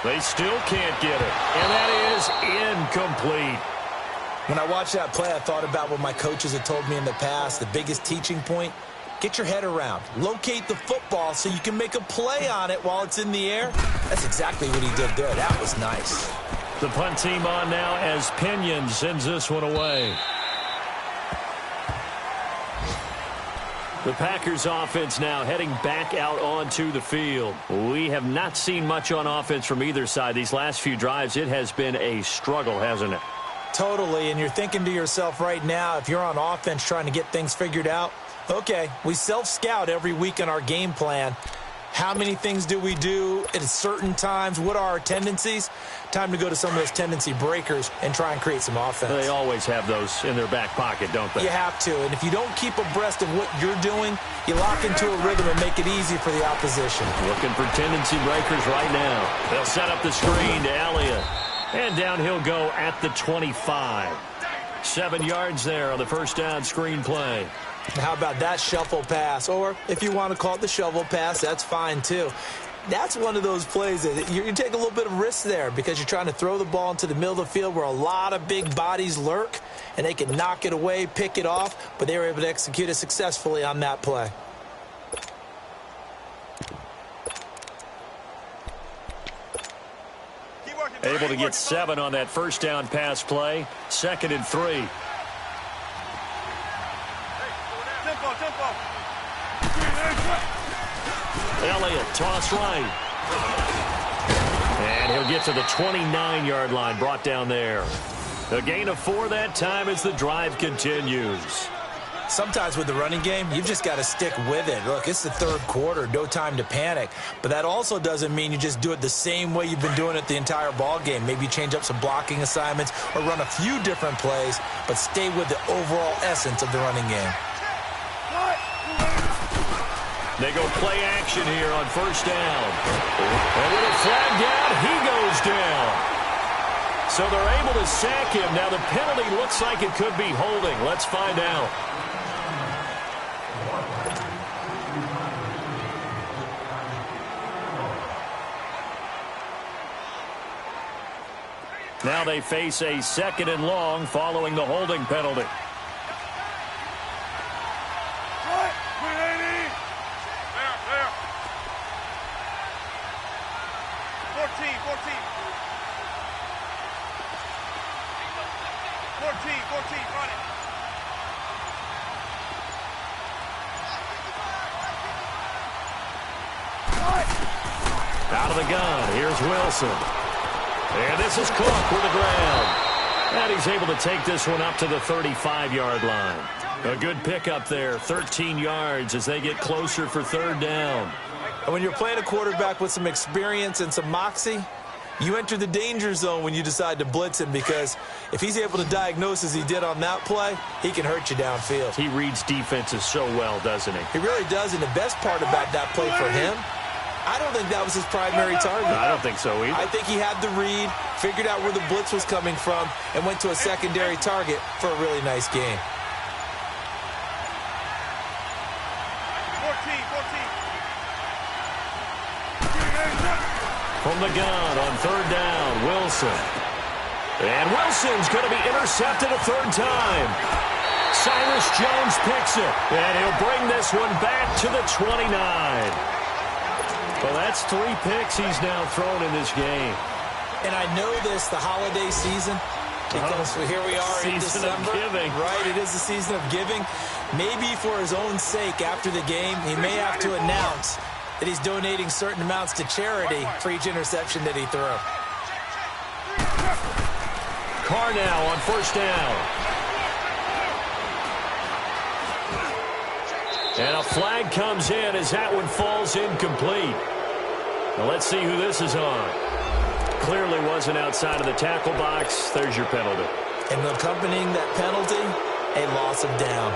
Speaker 1: They still can't get it. And that is incomplete.
Speaker 2: When I watched that play, I thought about what my coaches had told me in the past. The biggest teaching point, get your head around. Locate the football so you can make a play on it while it's in the air. That's exactly what he did there. That was nice.
Speaker 1: The punt team on now as Pinion sends this one away. The Packers offense now heading back out onto the field. We have not seen much on offense from either side. These last few drives, it has been a struggle, hasn't it?
Speaker 2: Totally, and you're thinking to yourself right now, if you're on offense trying to get things figured out, okay, we self-scout every week in our game plan. How many things do we do at certain times? What are our tendencies? Time to go to some of those tendency breakers and try and create some offense.
Speaker 1: They always have those in their back pocket, don't they?
Speaker 2: You have to, and if you don't keep abreast of what you're doing, you lock into a rhythm and make it easy for the opposition.
Speaker 1: Looking for tendency breakers right now. They'll set up the screen to Elliott. And down he'll go at the 25. 7 yards there on the first down screen play.
Speaker 2: How about that shuffle pass? Or if you want to call it the shovel pass, that's fine too. That's one of those plays that you take a little bit of risk there because you're trying to throw the ball into the middle of the field where a lot of big bodies lurk, and they can knock it away, pick it off, but they were able to execute it successfully on that play.
Speaker 1: Able to get 7 on that first down pass play. 2nd and 3. Elliott, toss right. And he'll get to the 29-yard line, brought down there. A gain of 4 that time as the drive continues.
Speaker 2: Sometimes with the running game, you've just got to stick with it. Look, it's the third quarter, no time to panic. But that also doesn't mean you just do it the same way you've been doing it the entire ball game. Maybe you change up some blocking assignments or run a few different plays, but stay with the overall essence of the running game.
Speaker 1: They go play action here on first down. And with a flag down, he goes down. So they're able to sack him. Now the penalty looks like it could be holding. Let's find out. Now they face a 2nd and long following the holding penalty. Out of the gun, here's Wilson. And this is Cook with the ground. And he's able to take this one up to the 35-yard line. A good pickup there, 13 yards as they get closer for 3rd down.
Speaker 2: And when you're playing a quarterback with some experience and some moxie, you enter the danger zone when you decide to blitz him, because if he's able to diagnose as he did on that play, he can hurt you downfield.
Speaker 1: He reads defenses so well, doesn't he?
Speaker 2: He really does, and the best part about that play for him, I don't think that was his primary target.
Speaker 1: I don't think so either.
Speaker 2: I think he had the read, figured out where the blitz was coming from, and went to a secondary target for a really nice game.
Speaker 1: 14. From the gun on 3rd down, Wilson. And Wilson's going to be intercepted a 3rd time. Cyrus Jones picks it, and he'll bring this one back to the 29. Well, that's 3 picks he's now thrown in this game.
Speaker 2: And I know this, the holiday season, because here we are in December.
Speaker 1: Season of giving.
Speaker 2: Right, it is the season of giving. Maybe for his own sake after the game, he may have to announce that he's donating certain amounts to charity for each interception that he threw.
Speaker 1: Carr now on 1st down. And a flag comes in as that one falls incomplete. Now let's see who this is on. Clearly wasn't outside of the tackle box. There's your penalty.
Speaker 2: And accompanying that penalty, a loss of down.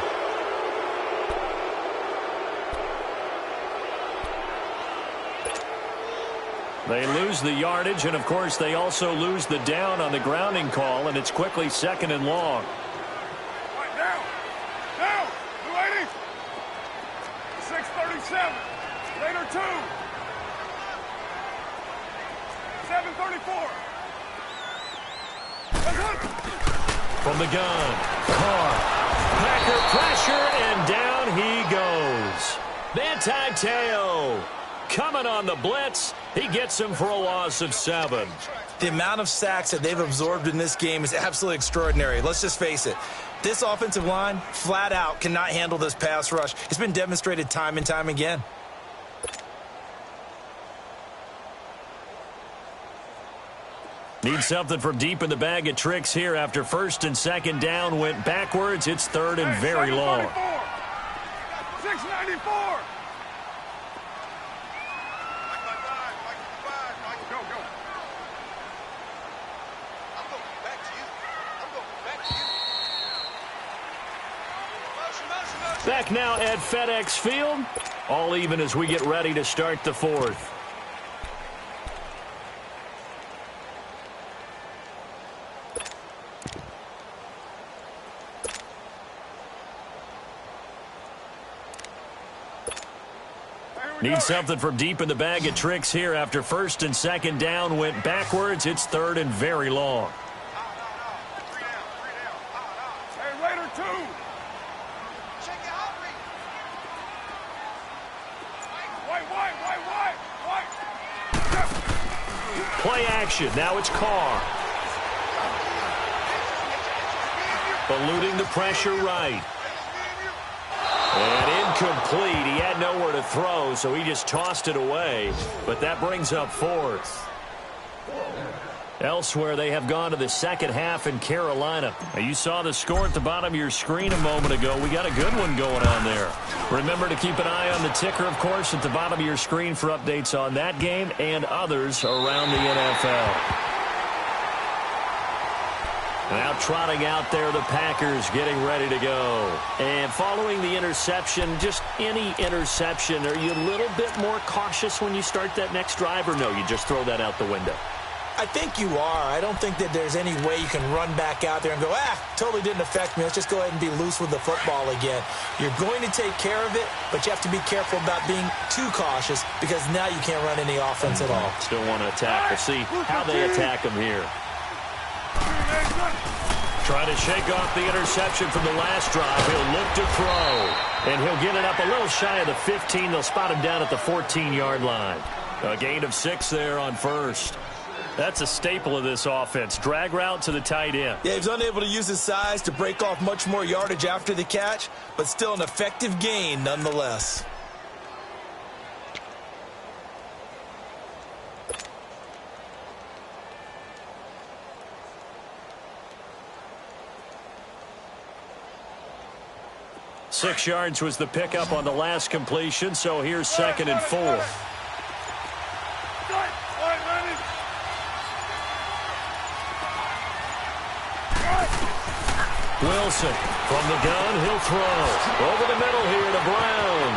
Speaker 1: They lose the yardage, and of course they also lose the down on the grounding call, and it's quickly 2nd and long.
Speaker 3: Down! 280! 6:37. Later 2. 7:34.
Speaker 1: From the gun, Carr. Packer pressure, and down he goes. Manti Te'o coming on the blitz. He gets him for a loss of 7.
Speaker 2: The amount of sacks that they've absorbed in this game is absolutely extraordinary. Let's just face it. This offensive line, flat out, cannot handle this pass rush. It's been demonstrated time and time again.
Speaker 1: Need something from deep in the bag of tricks here after first and second down went backwards. It's third and very long.
Speaker 3: 694.
Speaker 1: Back now at FedEx Field. All even as we get ready to start the fourth. Need something from deep in the bag of tricks here after first and second down went backwards. It's third and very long.
Speaker 3: Hey, Raider 2.
Speaker 1: Play action. Now it's Carr. Eluding the pressure right. And incomplete. He had nowhere to throw, so he just tossed it away. But that brings up fourth. Elsewhere, they have gone to the second half in Carolina. Now, you saw the score at the bottom of your screen a moment ago. We got a good one going on there. Remember to keep an eye on the ticker, of course, at the bottom of your screen for updates on that game and others around the NFL. Now trotting out there, the Packers getting ready to go. And following the interception, just any interception, are you a little bit more cautious when you start that next drive, or no, you just throw that out the window?
Speaker 2: I think you are. I don't think that there's any way you can run back out there and go, totally didn't affect me. Let's just go ahead and be loose with the football again. You're going to take care of it, but you have to be careful about being too cautious because now you can't run any offense at all.
Speaker 1: Still want to attack. We'll see how they attack them here. Try to shake off the interception from the last drive. He'll look to throw, and he'll get it up a little shy of the 15. They'll spot him down at the 14-yard line. A gain of 6 there on first. That's a staple of this offense. Drag route to the tight end.
Speaker 2: Yeah, he was unable to use his size to break off much more yardage after the catch, but still an effective gain nonetheless.
Speaker 1: Six yards was the pickup on the last completion, so here's second and 4. Wilson from the gun, he'll throw. Over the middle here to Brown.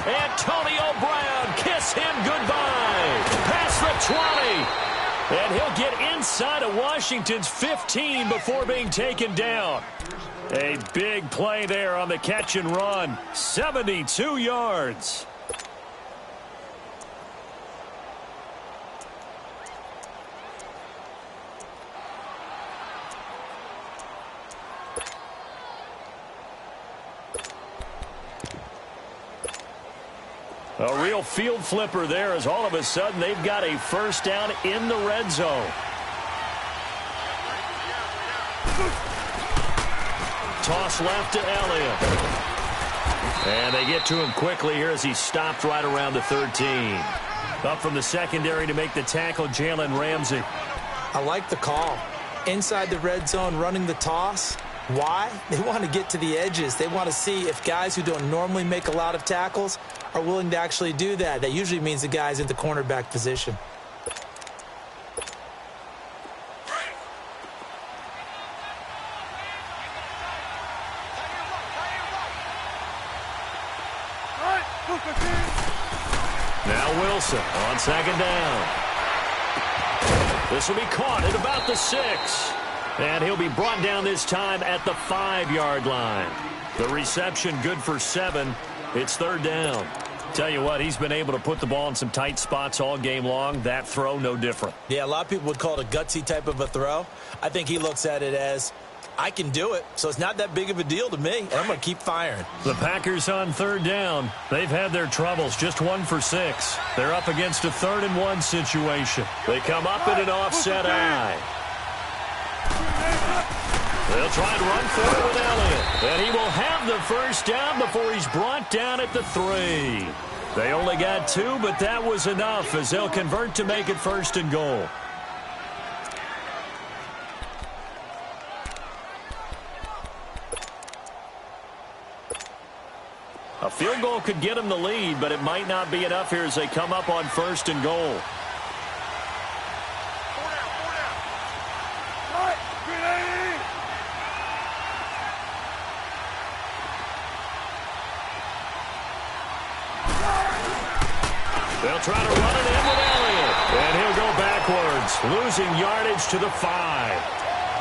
Speaker 1: Antonio Brown, kiss him goodbye. Past the 20. And he'll get inside of Washington's 15 before being taken down. A big play there on the catch and run. 72 yards. A real field flipper there as all of a sudden they've got a first down in the red zone. Toss left to Elliott. And they get to him quickly here as he stopped right around the 13. Up from the secondary to make the tackle, Jalen Ramsey.
Speaker 2: I like the call. Inside the red zone, running the toss. Why? They want to get to the edges. They want to see if guys who don't normally make a lot of tackles are willing to actually do that. That usually means the guy's in the cornerback position.
Speaker 1: Now Wilson on second down. This will be caught at about the 6. And he'll be brought down this time at the 5-yard line. The reception good for 7. It's third down. Tell you what, he's been able to put the ball in some tight spots all game long. That throw, no different.
Speaker 2: Yeah, a lot of people would call it a gutsy type of a throw. I think he looks at it as, I can do it, so it's not that big of a deal to me, and I'm going to keep firing.
Speaker 1: The Packers on third down. They've had their troubles, just 1 for 6. They're up against a 3rd and 1 situation. They come up in an offset eye. They'll try and run for it with Elliott. And he will have the first down before he's brought down at the 3. They only got 2, but that was enough as they'll convert to make it 1st and goal. A field goal could get them the lead, but it might not be enough here as they come up on 1st and goal. They'll try to run it in with Elliott, and he'll go backwards, losing yardage to the 5.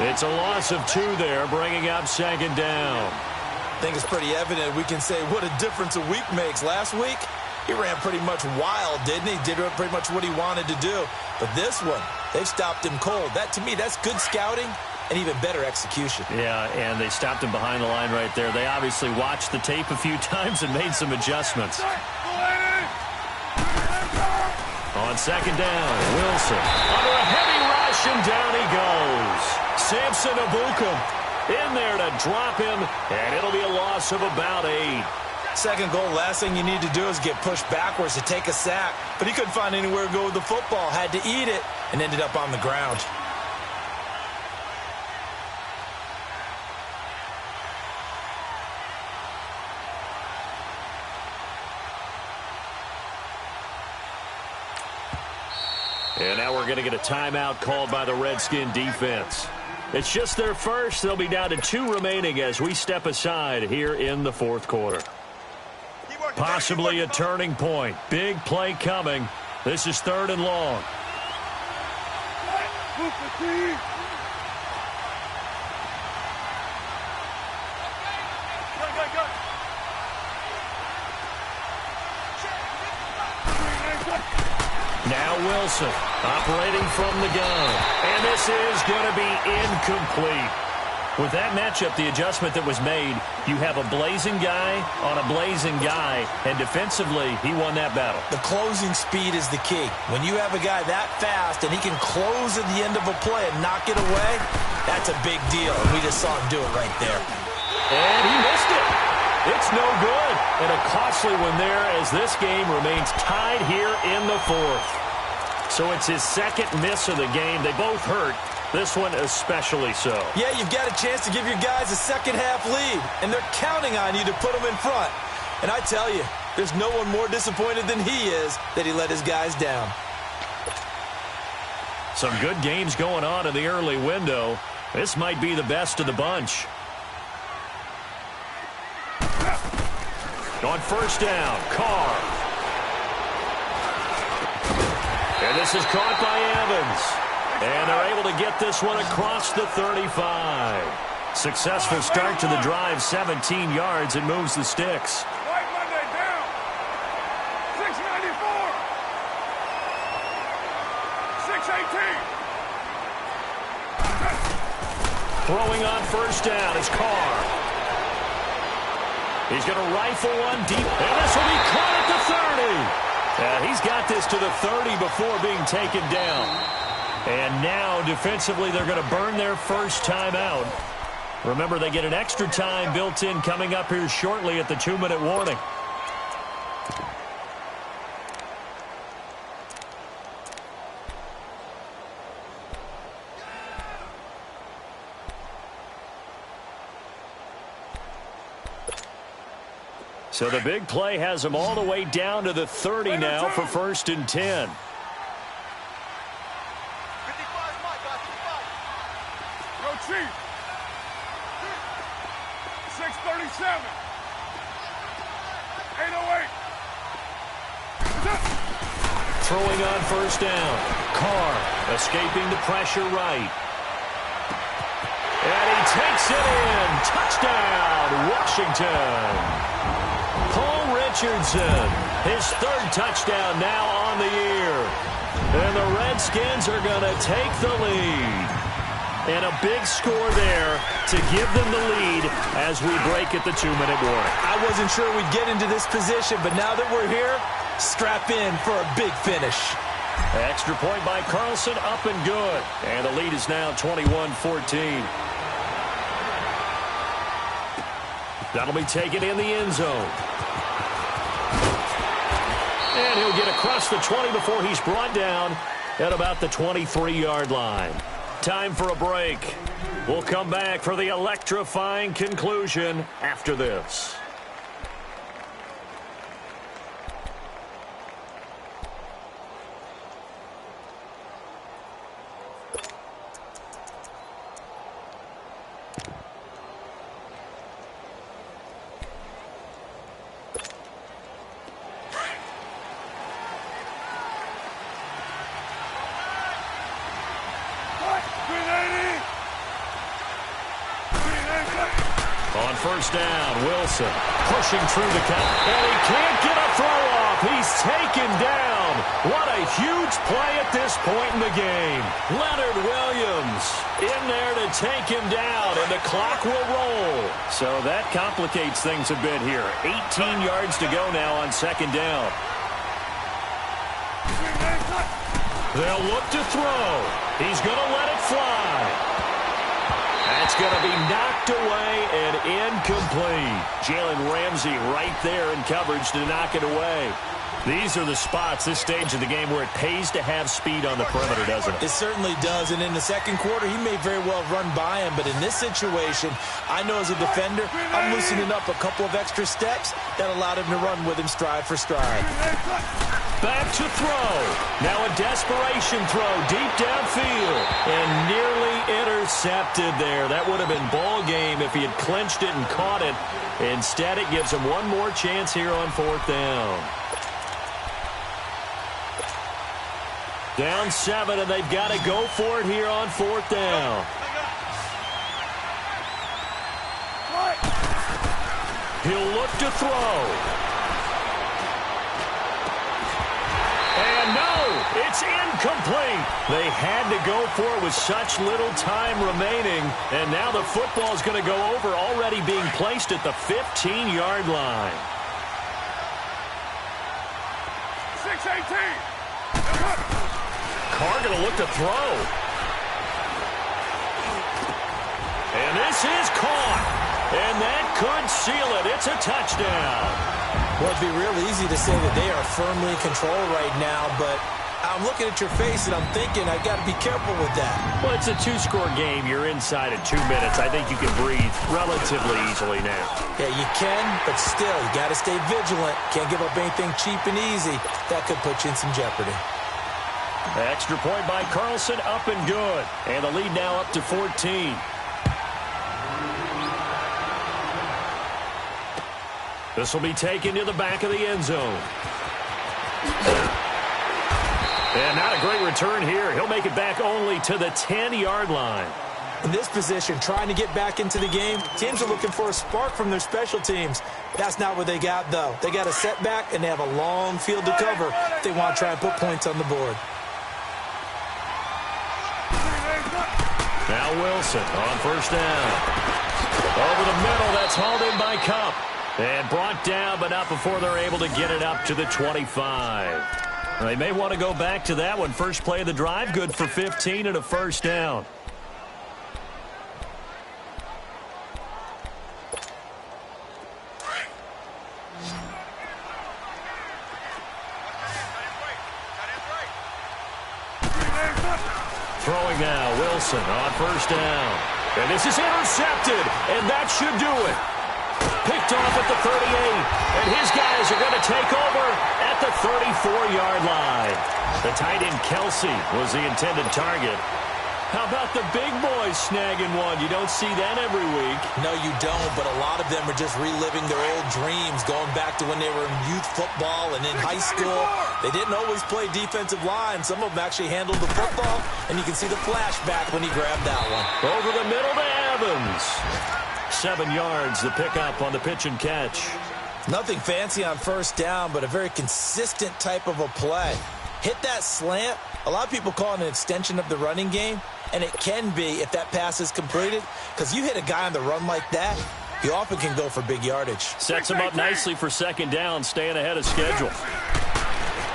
Speaker 1: It's a loss of 2 there, bringing up 2nd down.
Speaker 2: I think it's pretty evident we can say what a difference a week makes. Last week, he ran pretty much wild, didn't he? Did pretty much what he wanted to do. But this one, they've stopped him cold. That, to me, that's good scouting and even better execution.
Speaker 1: Yeah, and they stopped him behind the line right there. They obviously watched the tape a few times and made some adjustments. On 2nd down, Wilson under a heavy rush, and down he goes. Samson Abukum in there to drop him, and it'll be a loss of about 8.
Speaker 2: 2nd goal, last thing you need to do is get pushed backwards to take a sack. But he couldn't find anywhere to go with the football, had to eat it, and ended up on the ground.
Speaker 1: And now we're going to get a timeout called by the Redskin defense. It's just their first. They'll be down to 2 remaining as we step aside here in the 4th quarter. Possibly a turning point. Big play coming. This is 3rd and long. Now Wilson operating from the gun. And this is going to be incomplete. With that matchup, the adjustment that was made, you have a blazing guy on a blazing guy, and defensively, he won that battle.
Speaker 2: The closing speed is the key. When you have a guy that fast and he can close at the end of a play and knock it away, that's a big deal. And we just saw him do it right there.
Speaker 1: And he missed it. It's no good. And a costly one there as this game remains tied here in the 4th. So it's his 2nd miss of the game. They both hurt. This one especially so.
Speaker 2: Yeah, you've got a chance to give your guys a second-half lead, and they're counting on you to put them in front. And I tell you, there's no one more disappointed than he is that he let his guys down.
Speaker 1: Some good games going on in the early window. This might be the best of the bunch. On 1st down, Carr. And this is caught by Evans. And they're able to get this one across the 35. Successful start to the drive, 17 yards, and moves the sticks.
Speaker 3: White Monday down. 694. 618.
Speaker 1: Throwing on 1st down is Carr. He's going to rifle one deep, and this will be caught at the 30. He's got this to the 30 before being taken down. And now, defensively, they're going to burn their first timeout. Remember, they get an extra time built in coming up here shortly at the 2-minute warning. So the big play has them all the way down to the 30 now for 1st and 10.
Speaker 3: Go Chief. 637. 808.
Speaker 1: Throwing on 1st down. Carr escaping the pressure right. And he takes it in. Touchdown, Washington. Paul Richardson, his 3rd touchdown now on the year. And the Redskins are going to take the lead. And a big score there to give them the lead as we break at the 2-minute warning.
Speaker 2: I wasn't sure we'd get into this position, but now that we're here, strap in for a big finish.
Speaker 1: Extra point by Carlson, up and good. And the lead is now 21-14. That'll be taken in the end zone. And he'll get across the 20 before he's brought down at about the 23-yard line. Time for a break. We'll come back for the electrifying conclusion after this. On first down, Wilson pushing through the count, and he can't get a throw off. He's taken down. What a huge play at this point in the game. Leonard Williams in there to take him down, and the clock will roll. So that complicates things a bit here. 18 yards to go now on second down. They'll look to throw. He's going to let it fly. That's going to be knocked away and incomplete. Jalen Ramsey right there in coverage to knock it away. These are the spots, this stage of the game, where it pays to have speed on the perimeter, doesn't it?
Speaker 2: It certainly does, and in the second quarter, he may very well run by him, but in this situation, I know as a defender, I'm loosening up a couple of extra steps that allowed him to run with him stride for stride.
Speaker 1: Back to throw. Now a desperation throw deep downfield, and nearly intercepted there. That would have been ball game if he had clinched it and caught it. Instead, it gives him one more chance here on fourth down. Down 7, and they've got to go for it here on fourth down. He'll look to throw. And no, it's incomplete. They had to go for it with such little time remaining, and now the football is going to go over, already being placed at the 15-yard line.
Speaker 3: 6-18.
Speaker 1: Carr going to look to throw. And this is caught. And that could seal it. It's a touchdown.
Speaker 2: Well, it'd be real easy to say that they are firmly in control right now, but I'm looking at your face and I'm thinking I got to be careful with that.
Speaker 1: Well, it's a two-score game. You're inside at 2 minutes. I think you can breathe relatively easily now.
Speaker 2: Yeah, you can, but still, you got to stay vigilant. Can't give up anything cheap and easy. That could put you in some jeopardy.
Speaker 1: Extra point by Carlson, up and good. And the lead now up to 14. This will be taken to the back of the end zone. And not a great return here. He'll make it back only to the 10-yard line.
Speaker 2: In this position, trying to get back into the game, teams are looking for a spark from their special teams. That's not what they got, though. They got a setback, and they have a long field to cover if they want to try and put points on the board.
Speaker 1: Now Wilson on first down. Over the middle, that's hauled in by Cup. And brought down, but not before they're able to get it up to the 25. They may want to go back to that one. First play of the drive, good for 15 and a first down. Throwing now, Wilson on first down. And this is intercepted, and that should do it. Picked off at the 38, and his guys are going to take over at the 34-yard line. The tight end Kelsey was the intended target. How about the big boys snagging one? You don't see that every week.
Speaker 2: No, you don't, but a lot of them are just reliving their old dreams, going back to when they were in youth football and in high school. They didn't always play defensive line. Some of them actually handled the football, and you can see the flashback when he grabbed that one.
Speaker 1: Over the middle to Evans. 7 yards, the pickup on the pitch and catch.
Speaker 2: Nothing fancy on first down, but a very consistent type of a play. Hit that slant. A lot of people call it an extension of the running game, and it can be if that pass is completed, because you hit a guy on the run like that, he often can go for big yardage.
Speaker 1: Sets him up nicely for second down, staying ahead of schedule.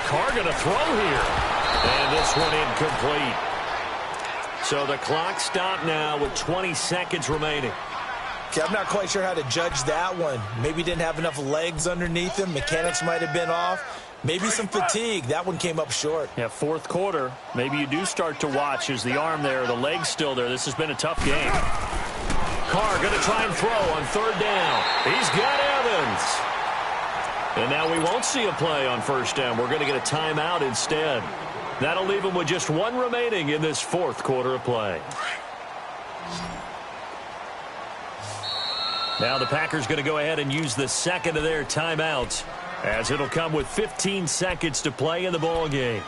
Speaker 1: Carr going to throw here, and this one incomplete. So the clock stopped now with 20 seconds remaining.
Speaker 2: Okay, I'm not quite sure how to judge that one. Maybe didn't have enough legs underneath him. Mechanics might have been off. Maybe some fatigue. That one came up short.
Speaker 1: Yeah, fourth quarter. Maybe you do start to watch. Is the arm there, the leg's still there. This has been a tough game. Carr going to try and throw on third down. He's got Evans. And now we won't see a play on first down. We're going to get a timeout instead. That'll leave him with just one remaining in this fourth quarter of play. Now the Packers going to go ahead and use the second of their timeouts, as it'll come with 15 seconds to play in the ball game.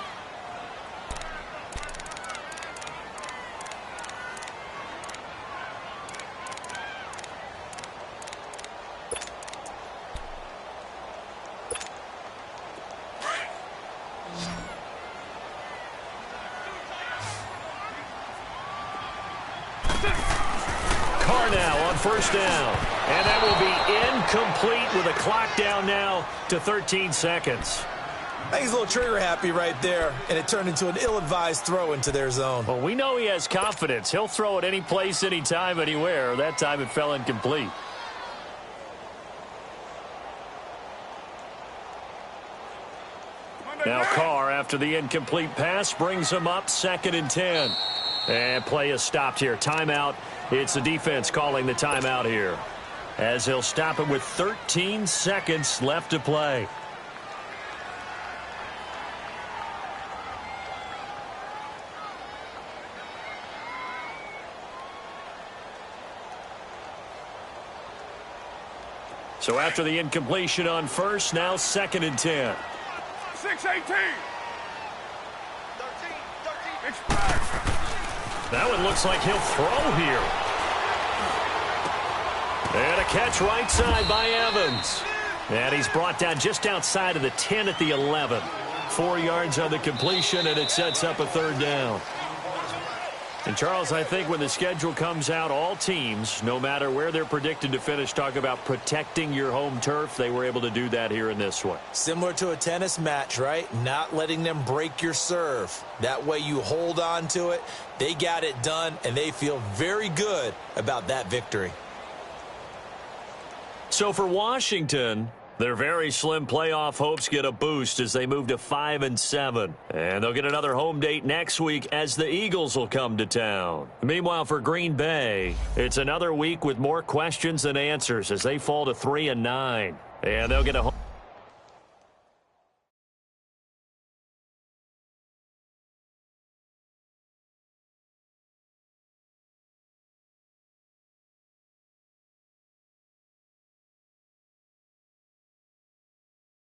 Speaker 1: Carr now on first down. And that will be incomplete with a clock down now to 13 seconds.
Speaker 2: I think he's a little trigger happy right there, and it turned into an ill-advised throw into their zone.
Speaker 1: Well, we know he has confidence. He'll throw it any place, anytime, anywhere. That time it fell incomplete. Now Carr, after the incomplete pass, brings him up 2nd and 10. And play is stopped here. Timeout. It's the defense calling the timeout here, as he'll stop it with 13 seconds left to play. So after the incompletion on first, now 2nd and 10.
Speaker 3: 6-18.
Speaker 1: That one looks like he'll throw here. And a catch right side by Evans. And he's brought down just outside of the 10 at the 11. 4 yards on the completion, and it sets up a third down. And, Charles, I think when the schedule comes out, all teams, no matter where they're predicted to finish, talk about protecting your home turf. They were able to do that here in this one.
Speaker 2: Similar to a tennis match, right? Not letting them break your serve. That way you hold on to it. They got it done, and they feel very good about that victory.
Speaker 1: So for Washington, their very slim playoff hopes get a boost as they move to 5-7. And they'll get another home date next week as the Eagles will come to town. Meanwhile, for Green Bay, it's another week with more questions than answers as they fall to 3-9. And they'll get a home